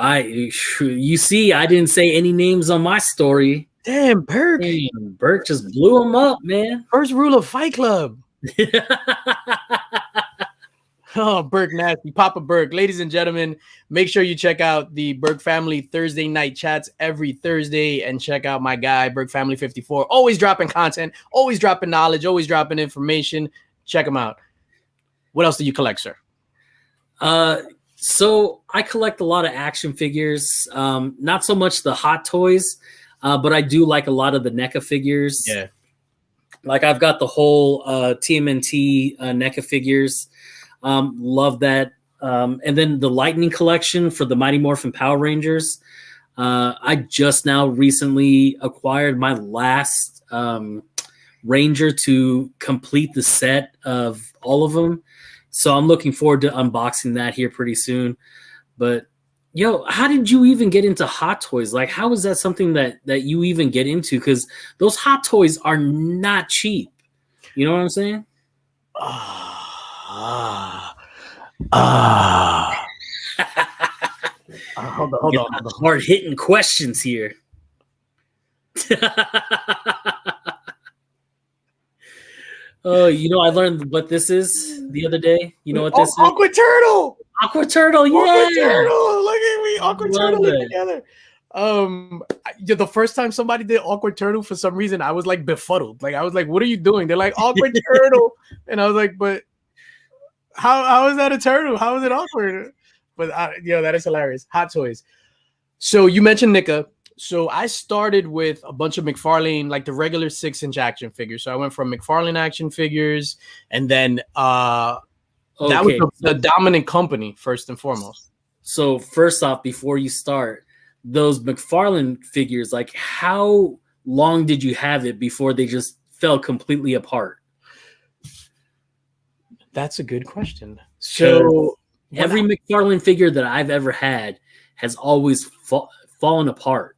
you see, I didn't say any names on my story. Damn, Burke. Damn, Burke just blew him up, man. First rule of Fight Club. Oh, Burke nasty. Papa Burke. Ladies and gentlemen, make sure you check out the Burke Family Thursday night chats every Thursday, and check out my guy, Burke Family 54. Always dropping content, always dropping knowledge, always dropping information. Check him out. What else do you collect, sir? So I collect a lot of action figures. Not so much the Hot Toys, but I do like a lot of the NECA figures. Yeah. Like I've got the whole TMNT NECA figures. Love that. And then the Lightning collection for the Mighty Morphin Power Rangers. I just now recently acquired my last Ranger to complete the set of all of them. So I'm looking forward to unboxing that here pretty soon. But how did you even get into Hot Toys? Like, how is that something that you even get into? Because those Hot Toys are not cheap. You know what I'm saying? Hold on. Hard hitting questions here. Oh, I learned what this is the other day. You know what this is? Aqua Turtle. Aqua Turtle, yeah. Aqua Turtle. Look at me. Aqua Turtle together. The first time somebody did Awkward Turtle, for some reason, I was like befuddled. Like I was like, "What are you doing?" They're like, "Awkward Turtle," and I was like, "But how is that a turtle? How is it awkward?" But that is hilarious. Hot Toys. So you mentioned NECA. So I started with a bunch of McFarlane, like the regular 6-inch action figures. So I went from McFarlane action figures, and then that was the dominant company first and foremost. So first off, before you start, those McFarlane figures, like how long did you have it before they just fell completely apart? That's a good question. So every McFarlane figure that I've ever had has always fallen apart.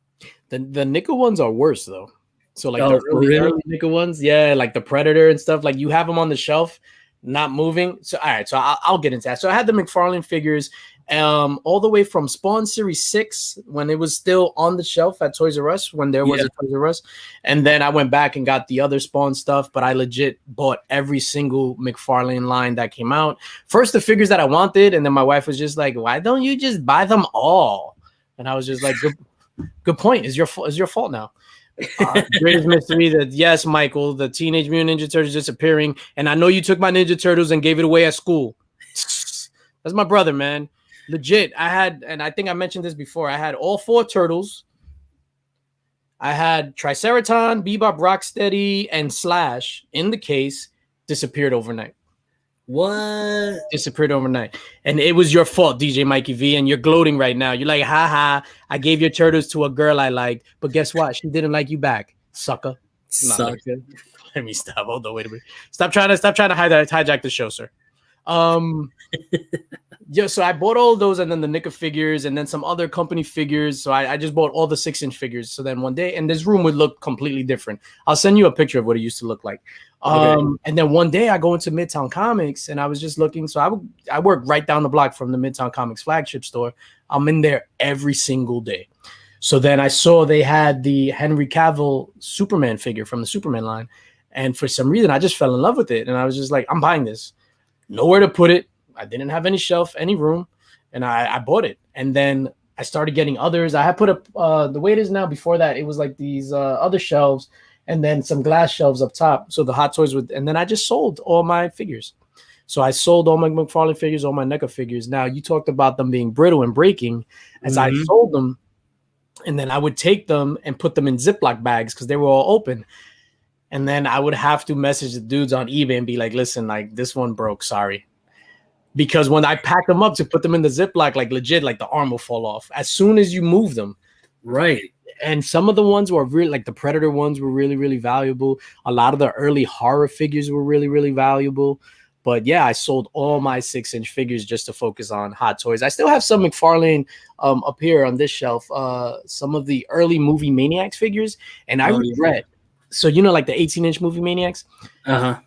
The nickel ones are worse though. So like Oh, the early nickel ones, yeah, like the Predator and stuff. Like you have them on the shelf, not moving. So all right, so I'll get into that. So I had the McFarlane figures, all the way from Spawn Series 6 when it was still on the shelf at Toys R Us when there was a Toys R Us, and then I went back and got the other Spawn stuff. But I legit bought every single McFarlane line that came out. First the figures that I wanted, and then my wife was just like, "Why don't you just buy them all?" And I was just like, "Good point. Is your fault now." Greatest mystery that yes, Michael, the Teenage Mutant Ninja Turtles disappearing, and I know you took my Ninja Turtles and gave it away at school. That's my brother, man. Legit. I had, and I think I mentioned this before, I had all 4 turtles. I had Triceraton, Bebop, Rocksteady, and Slash in the case. Disappeared overnight. What? Disappeared overnight. And it was your fault, DJ Mikey V, and you're gloating right now. You're like, haha, I gave your turtles to a girl I liked, but guess what? She didn't like you back, sucker. Sucker. Let me stop. Hold on, wait a minute. Stop trying to hijack the show, sir. Yeah, so I bought all those, and then the NICA figures, and then some other company figures. So I just bought all the 6-inch figures. So then one day, and this room would look completely different. I'll send you a picture of what it used to look like. And then one day I go into Midtown Comics, and I was just looking. So I work right down the block from the Midtown Comics flagship store. I'm in there every single day. So then I saw they had the Henry Cavill Superman figure from the Superman line, and for some reason I just fell in love with it, and I was just like, I'm buying this. Nowhere to put it. I didn't have any shelf, any room, and I bought it. And then I started getting others. I had put up the way it is now. Before that, it was like these other shelves, and then some glass shelves up top. So the Hot Toys would, and then I just sold all my figures. So I sold all my McFarlane figures, all my NECA figures. Now you talked about them being brittle and breaking. As I sold them, and then I would take them and put them in Ziploc bags because they were all open. And then I would have to message the dudes on eBay and be like, listen, like this one broke, sorry. Because when I pack them up to put them in the Ziploc, like legit, like the arm will fall off as soon as you move them. Right. And some of the ones were really, like the Predator ones were really, really valuable. A lot of the early horror figures were really, really valuable. But yeah, I sold all my 6-inch figures just to focus on Hot Toys. I still have some McFarlane up here on this shelf, some of the early Movie Maniacs figures. And I regret. So, you know, like the 18-inch Movie Maniacs? Uh-huh.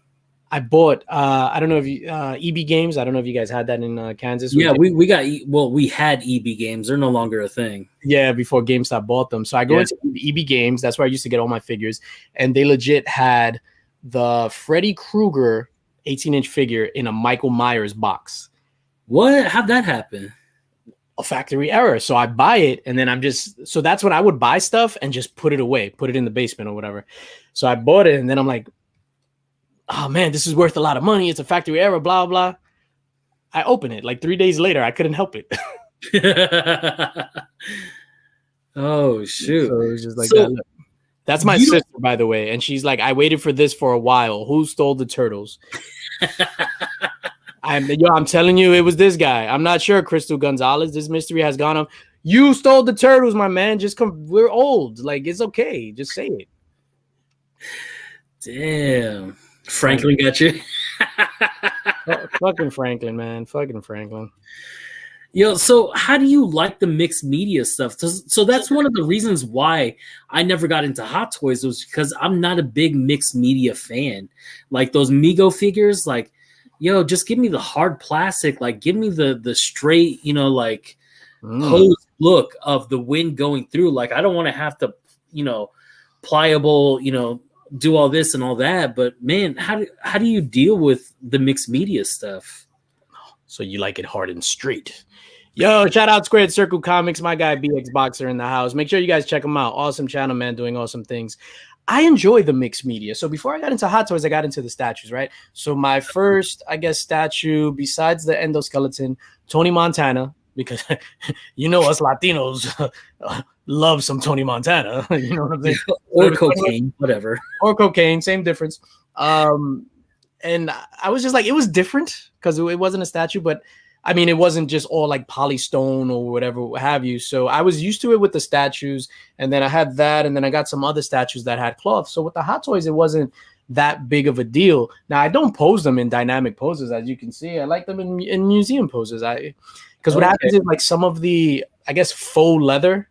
I bought, I don't know if you, EB Games. I don't know if you guys had that in Kansas. Yeah, we had EB Games. They're no longer a thing. Yeah, before GameStop bought them. So I go into EB Games. That's where I used to get all my figures. And they legit had the Freddy Krueger 18-inch figure in a Michael Myers box. What? How'd that happen? A factory error. So I buy it, and then so that's when I would buy stuff and just put it away, put it in the basement or whatever. So I bought it, and then I'm like, oh man, this is worth a lot of money. It's a factory error, blah, blah. I open it like 3 days later. I couldn't help it. Oh, shoot. So it was just like that. Look, that's my sister, by the way. And she's like, I waited for this for a while. Who stole the turtles? I'm telling you, it was this guy. I'm not sure, Crystal Gonzalez. This mystery has gone on. You stole the turtles, my man. Just come. We're old. Like, it's okay. Just say it. Damn. Franklin got you. Fucking Franklin, man. Fucking Franklin. Yo, so how do you like the mixed media stuff? So that's one of the reasons why I never got into Hot Toys was because I'm not a big mixed media fan. Like those Mego figures, like, yo, just give me the hard plastic. Like, give me the straight, you know, like posed look of the wind going through. Like, I don't want to have to, you know, pliable, you know, do all this and all that. But man, how do you deal with the mixed media stuff? So you like it hard and straight. Yo, shout out Squared Circle Comics, my guy BX Boxer in the house. Make sure you guys check him out. Awesome channel, man, doing awesome things. I enjoy the mixed media. So before I got into Hot Toys, I got into the statues, right? So my first, I guess, statue besides the endoskeleton, Tony Montana, because you know us Latinos love some Tony Montana. You know what I'm saying? Or cocaine, whatever. Or cocaine, same difference. And I was just like, it was different because it wasn't a statue, but I mean, it wasn't just all like polystone or whatever what have you. So I was used to it with the statues, and then I had that, and then I got some other statues that had cloth. So with the Hot Toys, it wasn't that big of a deal. Now I don't pose them in dynamic poses, as you can see. I like them in museum poses. Because what happens is like some of the, I guess, faux leather.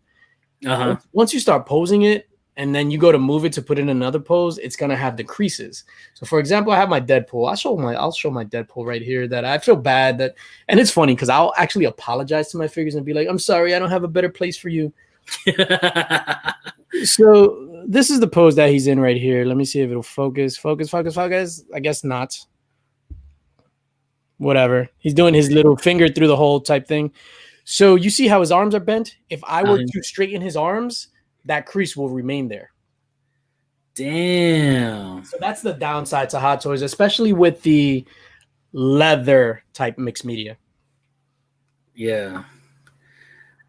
Once you start posing it, and then you go to move it to put in another pose, it's gonna have the creases. So for example, I have my Deadpool. I'll show my Deadpool right here that I feel bad that, and it's funny because I'll actually apologize to my figures and be like, I'm sorry, I don't have a better place for you. So this is the pose that he's in right here. Let me see if it'll focus. I guess not. Whatever. He's doing his little finger through the hole type thing. So you see how his arms are bent? If I were to straighten his arms, that crease will remain there. Damn. So that's the downside to Hot Toys, especially with the leather type mixed media. Yeah.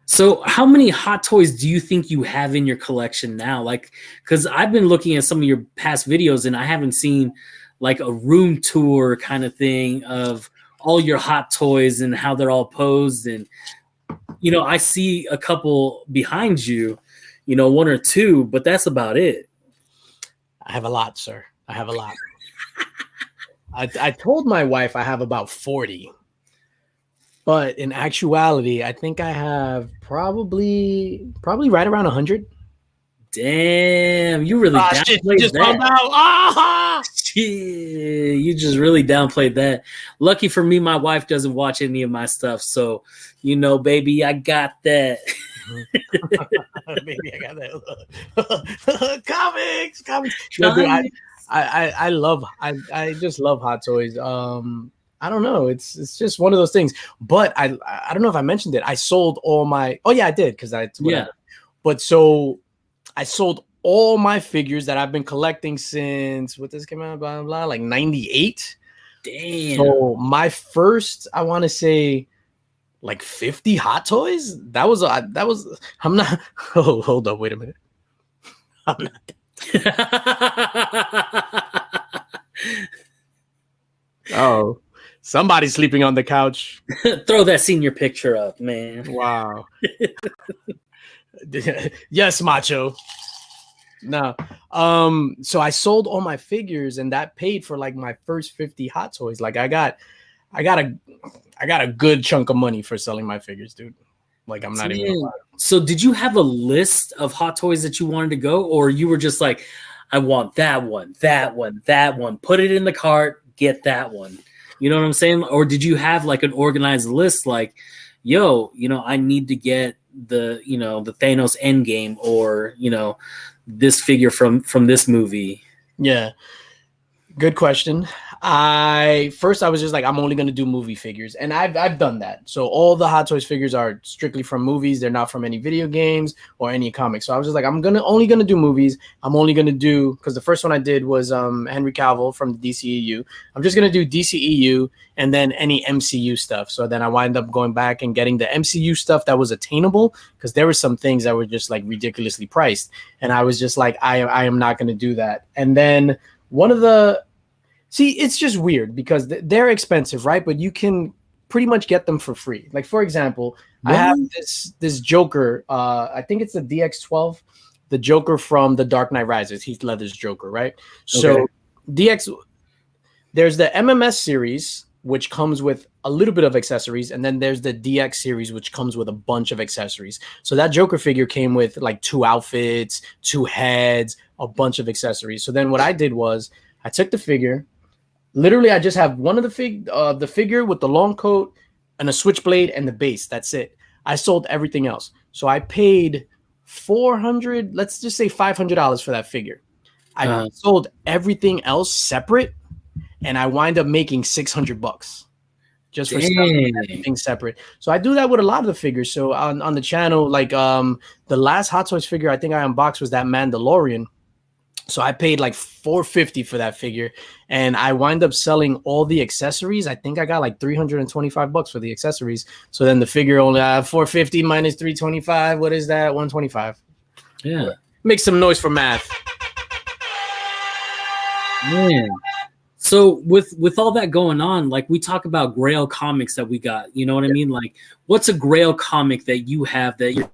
So how many Hot Toys do you think you have in your collection now? Like, because I've been looking at some of your past videos and I haven't seen like a room tour kind of thing of all your Hot Toys and how they're all posed. And, you know, I see a couple behind you, you know, one or two, but that's about it. I have a lot, sir. I have a lot. I told my wife I have about 40. But in actuality, I think I have probably right around 100. Damn, you really downplayed that. You just really downplayed that. Lucky for me, my wife doesn't watch any of my stuff, so you know, baby, I got that. Baby, I got that. Comics. No, dude, I just love Hot Toys. I don't know. It's just one of those things. But I don't know if I mentioned it. I sold all my. Oh yeah, I did because But so I sold all my figures that I've been collecting since what this came out, blah blah blah, like 98. Damn. So my first, I want to say, like 50 Hot Toys. That was. I'm not. Oh, hold up. Wait a minute. I'm not. Oh. Somebody's sleeping on the couch. Throw that senior picture up, man. Wow. Yes, macho. No. So I sold all my figures and that paid for like my first 50 Hot Toys. Like I got a good chunk of money for selling my figures, dude. Like I'm not even. So did you have a list of Hot Toys that you wanted to go, or you were just like, I want that one, that one, that one. Put it in the cart, get that one. You know what I'm saying? Or did you have like an organized list like, yo, you know, I need to get the, you know, the Thanos Endgame or, you know, this figure from this movie? Yeah. Good question. I was just like, I'm only going to do movie figures. And I've done that. So all the Hot Toys figures are strictly from movies. They're not from any video games or any comics. So I was just like, I'm only going to do movies. I'm only going to do, because the first one I did was Henry Cavill from the DCEU. I'm just going to do DCEU and then any MCU stuff. So then I wind up going back and getting the MCU stuff that was attainable, because there were some things that were just like ridiculously priced. And I was just like, I am not going to do that. And then one of the, see, it's just weird because they're expensive, right? But you can pretty much get them for free. Like, for example, I have this Joker. I think it's the DX12, the Joker from The Dark Knight Rises. Heath Ledger's Joker, right? Okay. So there's the MMS series, which comes with a little bit of accessories. And then there's the DX series, which comes with a bunch of accessories. So that Joker figure came with like 2 outfits, 2 heads, a bunch of accessories. So then what I did was I took the figure. Literally, I just have one of the figure with the long coat and a switchblade and the base. That's it. I sold everything else. So I paid $400, let's just say $500 for that figure. I sold everything else separate, and I wind up making $600 just for selling everything separate. So I do that with a lot of the figures. So on the channel, like the last Hot Toys figure I think I unboxed was that Mandalorian. So I paid like $450 for that figure, and I wind up selling all the accessories. I think I got like $325 for the accessories. So then the figure only $450 minus $325. What is that? $125. Yeah. Make some noise for math. Man. So with all that going on, like we talk about Grail comics that we got, you know what I mean? Like, what's a Grail comic that you have that you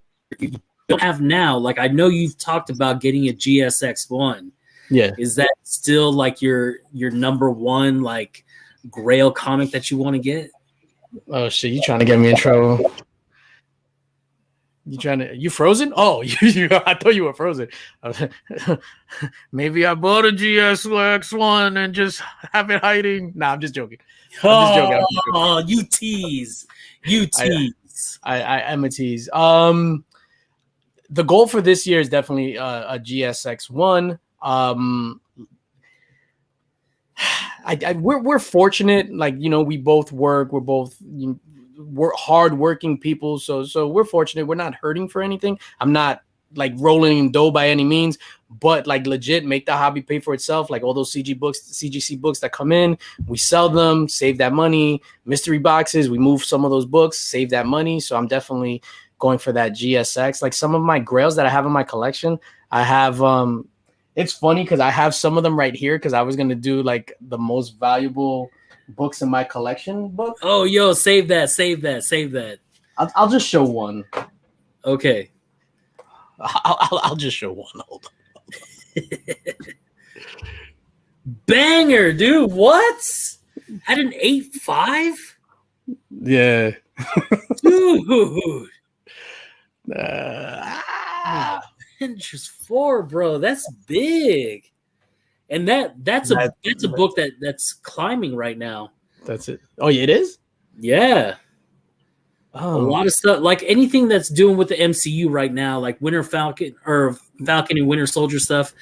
don't have now? Like, I know you've talked about getting a GSX-1. Yeah. Is that still like your number one like Grail comic that you want to get? Oh shit! You trying to get me in trouble? You frozen? Oh, I thought you were frozen. Maybe I bought a GSX-1 and just have it hiding. Nah, I'm just joking. Oh, you tease. I'm a tease. The goal for this year is definitely a GSX-1. We're fortunate, like, you know, we both work. We're both we're hardworking people, so we're fortunate. We're not hurting for anything. I'm not like rolling in dough by any means, but like legit make the hobby pay for itself. Like all those CGC books that come in, we sell them, save that money. Mystery boxes, we move some of those books, save that money. So I'm definitely going for that GSX. Like some of my grails that I have in my collection, I have it's funny because I have some of them right here because I was gonna do like the most valuable books in my collection book. Oh, yo, save that. I'll just show one. Okay. I'll just show one. Hold on. Banger, dude. What? At an 8.5? Yeah. Dude. Just 4, bro. That's big. And that's a book that's climbing right now. That's it. Oh, yeah, it is? Yeah. Oh. A lot of stuff, like anything that's doing with the MCU right now, like Winter Falcon or Falcon and Winter Soldier stuff,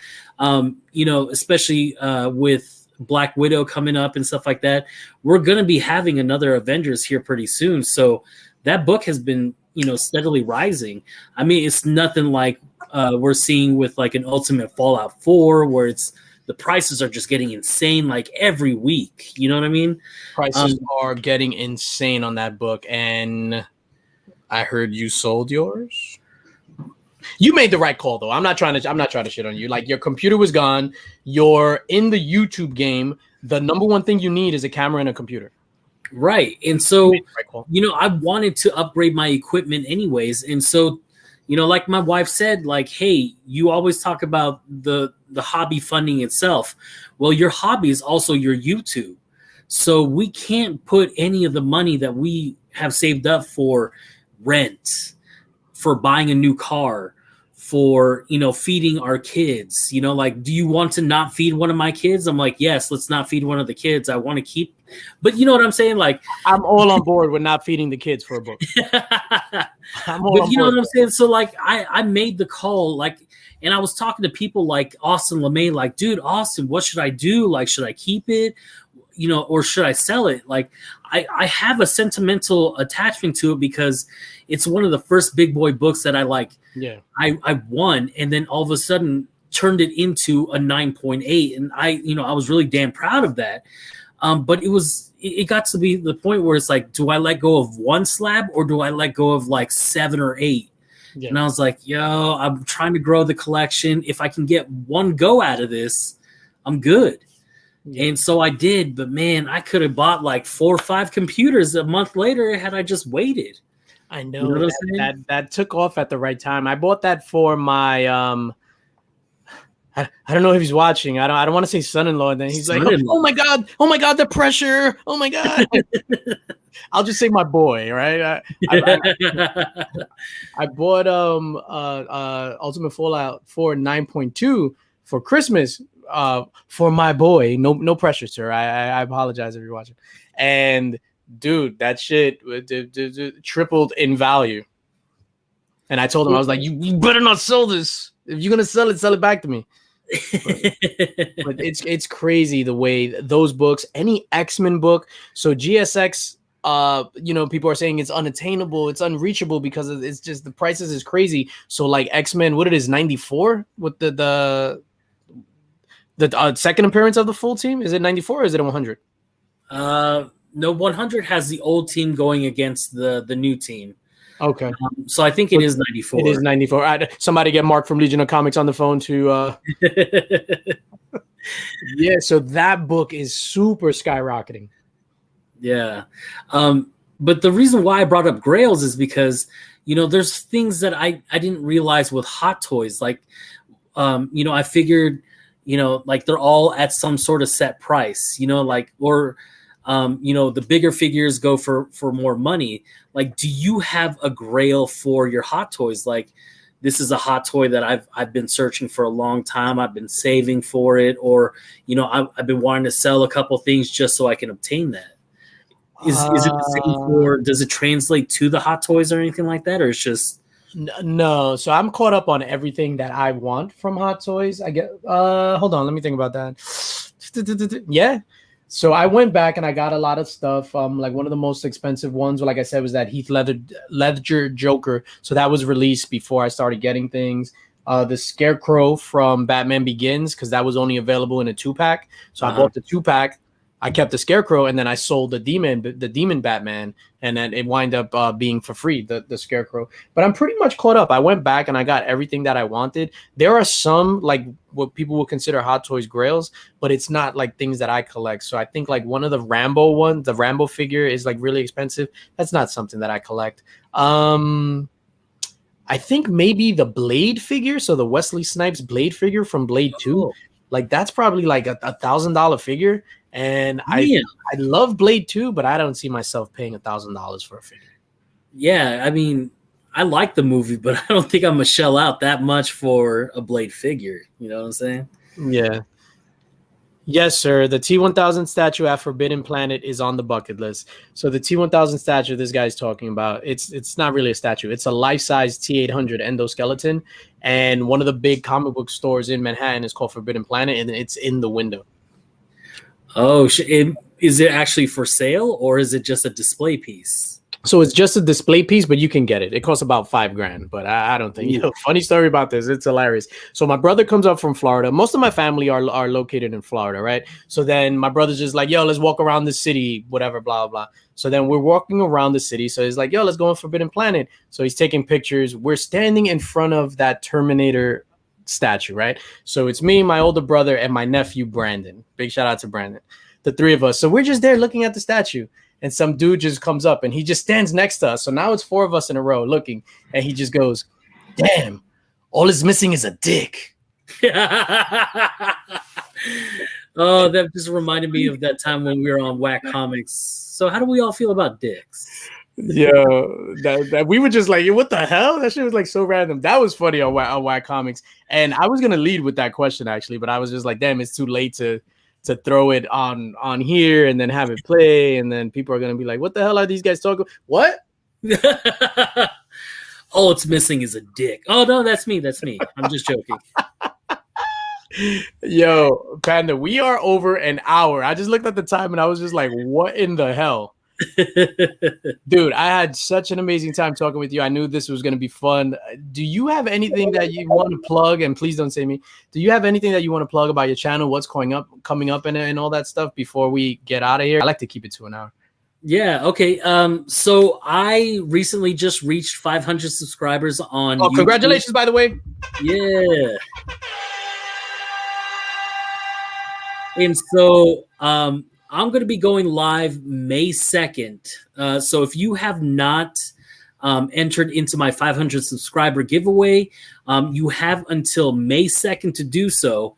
you know, especially with Black Widow coming up and stuff like that. We're going to be having another Avengers here pretty soon. So that book has been, you know, steadily rising. I mean, it's nothing like we're seeing with like an Ultimate Fallout 4 where it's the prices are just getting insane like every week. You know what I mean? Prices are getting insane on that book. And I heard you sold yours. You made the right call though. I'm not trying to shit on you. Like your computer was gone. You're in the YouTube game. The number one thing you need is a camera and a computer. Right. And so, you know, I wanted to upgrade my equipment anyways. And so, you know, like my wife said, like, hey, you always talk about the hobby funding itself. Well, your hobby is also your YouTube. So we can't put any of the money that we have saved up for rent, for buying a new car, for, you know, feeding our kids. You know, like, do you want to not feed one of my kids? I'm like, yes, let's not feed one of the kids. I want to keep, but you know what I'm saying? Like, I'm all on board with not feeding the kids for a book. But you know what I'm saying? So like I made the call, like, and I was talking to people like Austin LeMay, like, dude, Austin, what should I do? Like, should I keep it? You know, or should I sell it? Like, I have a sentimental attachment to it because it's one of the first big boy books that I like. Yeah. I won, and then all of a sudden turned it into a 9.8. And I was really damn proud of that. But it got to be the point where it's like, do I let go of one slab or do I let go of like 7 or 8? Yeah. And I was like, yo, I'm trying to grow the collection. If I can get one go out of this, I'm good. Yeah. And so I did, but man, I could have bought like 4 or 5 computers a month later had I just waited. I know, you know that took off at the right time. I bought that for my I don't know if he's watching. I don't want to say son-in-law. And then he's like, oh my god, the pressure. Oh my god. I'll just say my boy, right? I bought Ultimate Fallout 4 9.2 for Christmas for my boy. No pressure, sir. I apologize if you're watching. And dude, that shit tripled in value. And I told him, I was like, you better not sell this. If you're gonna sell it back to me. But it's crazy the way those books, any X-Men book. So GSX, you know, people are saying it's unattainable, it's unreachable because it's just the prices is crazy. So like X-Men, what it is, 94 with the second appearance of the full team. Is it 94 or is it 100? No, 100 has the old team going against the new team. Okay. So I think it is 94. It is 94. Somebody get Mark from Legion of Comics on the phone to Yeah, so that book is super skyrocketing. Yeah. But the reason why I brought up Grails is because, there's things that I didn't realize with Hot Toys. Like, I figured, like they're all at some sort of set price, or, the bigger figures go for more money. Like, do you have a Grail for your Hot Toys? Like, this is a hot toy that I've been searching for a long time. I've been saving for it, or, I've been wanting to sell a couple things just so I can obtain that. Is it the same for? Does it translate to the Hot Toys or anything like that, or it's just? No, so I'm caught up on everything that I want from Hot Toys. I get hold on, let me think about that. Yeah. So I went back and I got a lot of stuff. Like one of the most expensive ones, like I said, was that Heath Ledger Joker. So that was released before I started getting things. The Scarecrow from Batman Begins, because that was only available in a 2-pack. So I bought the 2-pack. I kept the Scarecrow, and then I sold the Demon Batman, and then it wound up being for free, the Scarecrow. But I'm pretty much caught up. I went back and I got everything that I wanted. There are some, like what people would consider Hot Toys grails, but it's not like things that I collect. So I think like one of the Rambo figure is like really expensive. That's not something that I collect. I think maybe the Blade figure, so the Wesley Snipes Blade figure from Blade 2, like that's probably like a $1,000 figure. And I love Blade 2, but I don't see myself paying $1,000 for a figure. Yeah, I mean, I like the movie, but I don't think I'm gonna shell out that much for a Blade figure. You know what I'm saying? Yeah. Yes, sir. The T-1000 statue at Forbidden Planet is on the bucket list. So the T-1000 statue this guy's talking about, it's not really a statue. It's a life-size T-800 endoskeleton, and one of the big comic book stores in Manhattan is called Forbidden Planet, and it's in the window. Oh, is it actually for sale, or is it just a display piece? So it's just a display piece, but you can get it. It costs about $5,000, but I don't think. Funny story about this. It's hilarious. So my brother comes up from Florida. Most of my family are located in Florida, right? So then my brother's just like, yo, let's walk around the city, whatever, blah, blah. So then we're walking around the city. So he's like, yo, let's go on Forbidden Planet. So he's taking pictures. We're standing in front of that Terminator statue, right? So it's me, my older brother, and my nephew, Brandon. Big shout out to Brandon. The three of us. So we're just there looking at the statue. And some dude just comes up and he just stands next to us. So now it's 4 of us in a row looking. And he just goes, damn, all it's missing is a dick. Oh, that just reminded me of that time when we were on Whack Comics. So how do we all feel about dicks? Yo, that we were just like, what the hell? That shit was like so random. That was funny on Whack Comics. And I was going to lead with that question, actually. But I was just like, damn, it's too late to throw it on here and then have it play, and then people are gonna be like, what the hell are these guys talking? What? All it's missing is a dick. Oh no, that's me. I'm just joking. Yo, Panda, we are over an hour. I just looked at the time and I was just like, what in the hell? Dude, I had such an amazing time talking with you. I knew this was going to be fun. Do you have anything that you want to plug? And please don't say me. Do you have anything that you want to plug about your channel? What's coming up and all that stuff before we get out of here? I like to keep it to an hour. Yeah. Okay. So I recently just reached 500 subscribers on YouTube. Congratulations, by the way. Yeah. And so, I'm going to be going live May 2nd. So if you have not entered into my 500 subscriber giveaway, you have until May 2nd to do so,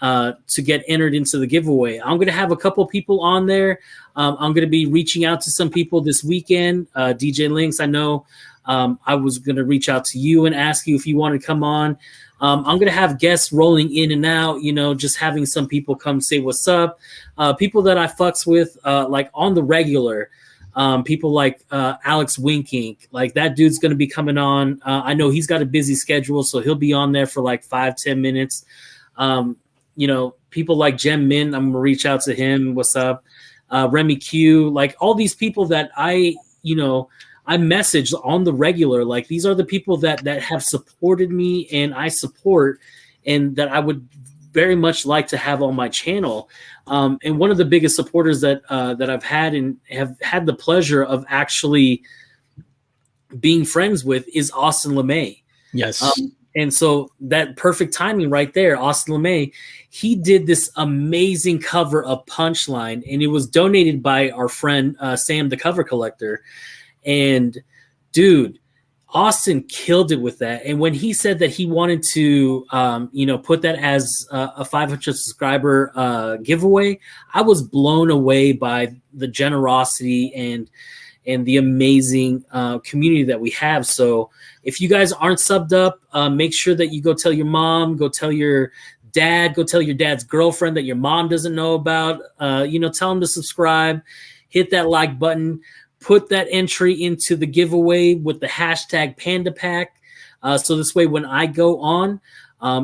to get entered into the giveaway. I'm going to have a couple people on there. I'm going to be reaching out to some people this weekend. DJ Linx, I know I was going to reach out to you and ask you if you want to come on. I'm going to have guests rolling in and out, just having some people come say what's up. People that I fucks with, like on the regular, people like Alex Winkink, like that dude's going to be coming on. I know he's got a busy schedule, so he'll be on there for like 5-10 minutes. People like Jem Min, I'm going to reach out to him. What's up? Remy Q, like all these people that I message on the regular. Like these are the people that have supported me and I support, and that I would very much like to have on my channel. And one of the biggest supporters that I've had and have had the pleasure of actually being friends with is Austin LeMay. Yes. And so that perfect timing right there, Austin LeMay, he did this amazing cover of Punchline, and it was donated by our friend Sam, the cover collector. And dude, Austin killed it with that. And when he said that he wanted to, put that as a 500 subscriber giveaway, I was blown away by the generosity and the amazing community that we have. So if you guys aren't subbed up, make sure that you go tell your mom, go tell your dad, go tell your dad's girlfriend that your mom doesn't know about. Tell them to subscribe, hit that like button, put that entry into the giveaway with the hashtag Panda Pack. So this way, when I go on,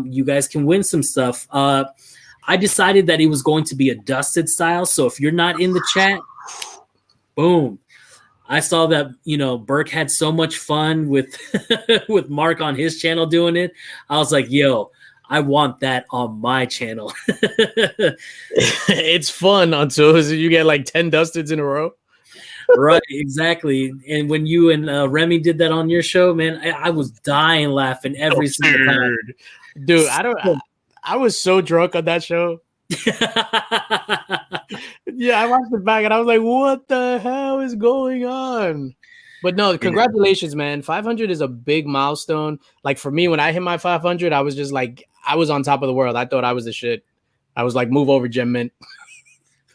you guys can win some stuff. I decided that it was going to be a dusted style. So if you're not in the chat, boom. I saw that, Burke had so much fun with with Mark on his channel doing it. I was like, yo, I want that on my channel. It's fun until you get like 10 dusteds in a row. Right, exactly. And when you and Remy did that on your show, man, I was dying laughing every single time. Dude, I was so drunk on that show. Yeah, I watched it back and I was like, what the hell is going on? But no, congratulations, man. 500 is a big milestone. Like for me, when I hit my 500, I was just like, I was on top of the world. I thought I was the shit. I was like, move over, Gem Mint.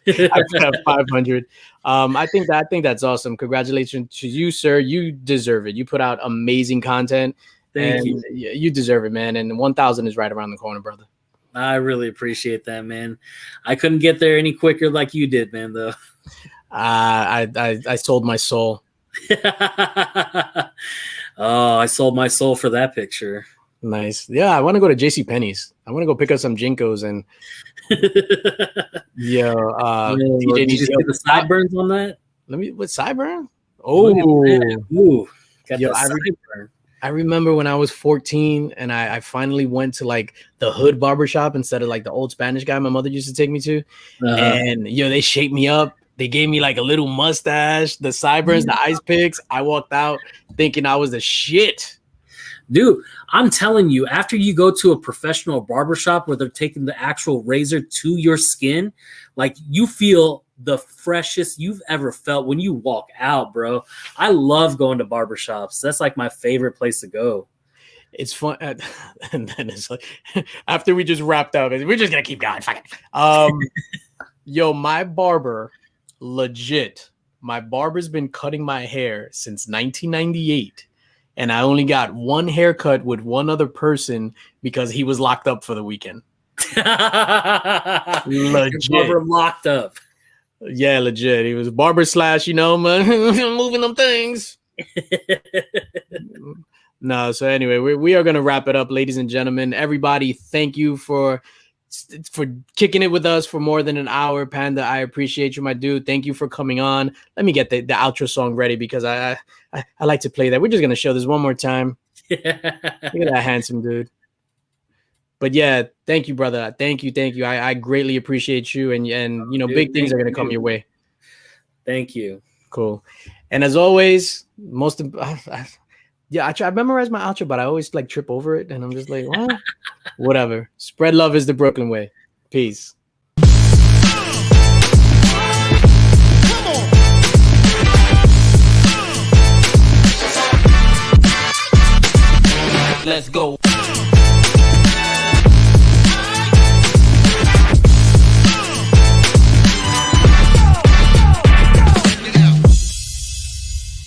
I got 500. I think that's awesome. Congratulations to you, sir. You deserve it. You put out amazing content. Thank you. You deserve it, man. And 1,000 is right around the corner, brother. I really appreciate that, man. I couldn't get there any quicker like you did, man, though. I sold my soul. Oh, I sold my soul for that picture. Nice. Yeah, I want to go to JCPenney's. I want to go pick up some Jinkos and TJ, did you see the sideburns on that? What sideburn? Oh, got the sideburn. I remember when I was 14 and I finally went to like the hood barbershop instead of like the old Spanish guy my mother used to take me to. And they shaped me up. They gave me like a little mustache, the sideburns, the ice picks. I walked out thinking I was the shit. Dude, I'm telling you, after you go to a professional barbershop where they're taking the actual razor to your skin, like you feel the freshest you've ever felt when you walk out, bro. I love going to barbershops. That's like my favorite place to go. It's fun. And then it's like, after we just wrapped up, we're just going to keep going. Fuck it. Yo, my barber's been cutting my hair since 1998. And I only got one haircut with one other person because he was locked up for the weekend. Legit. Barber locked up. Yeah, legit. He was barber / moving them things. No, so anyway, we are going to wrap it up, ladies and gentlemen. Everybody, thank you for kicking it with us for more than an hour. Panda, I appreciate you, my dude. Thank you for coming on. Let me get the outro song ready because I like to play that. We're just going to show this one more time. Look at that handsome dude. But yeah, thank you, brother. Thank you. I greatly appreciate you. And dude, big things are going to come your way. Thank you. Cool. And as always, I memorized my outro, but I always like trip over it. And I'm just like, well, whatever. Spread love is the Brooklyn way. Peace. Let's go.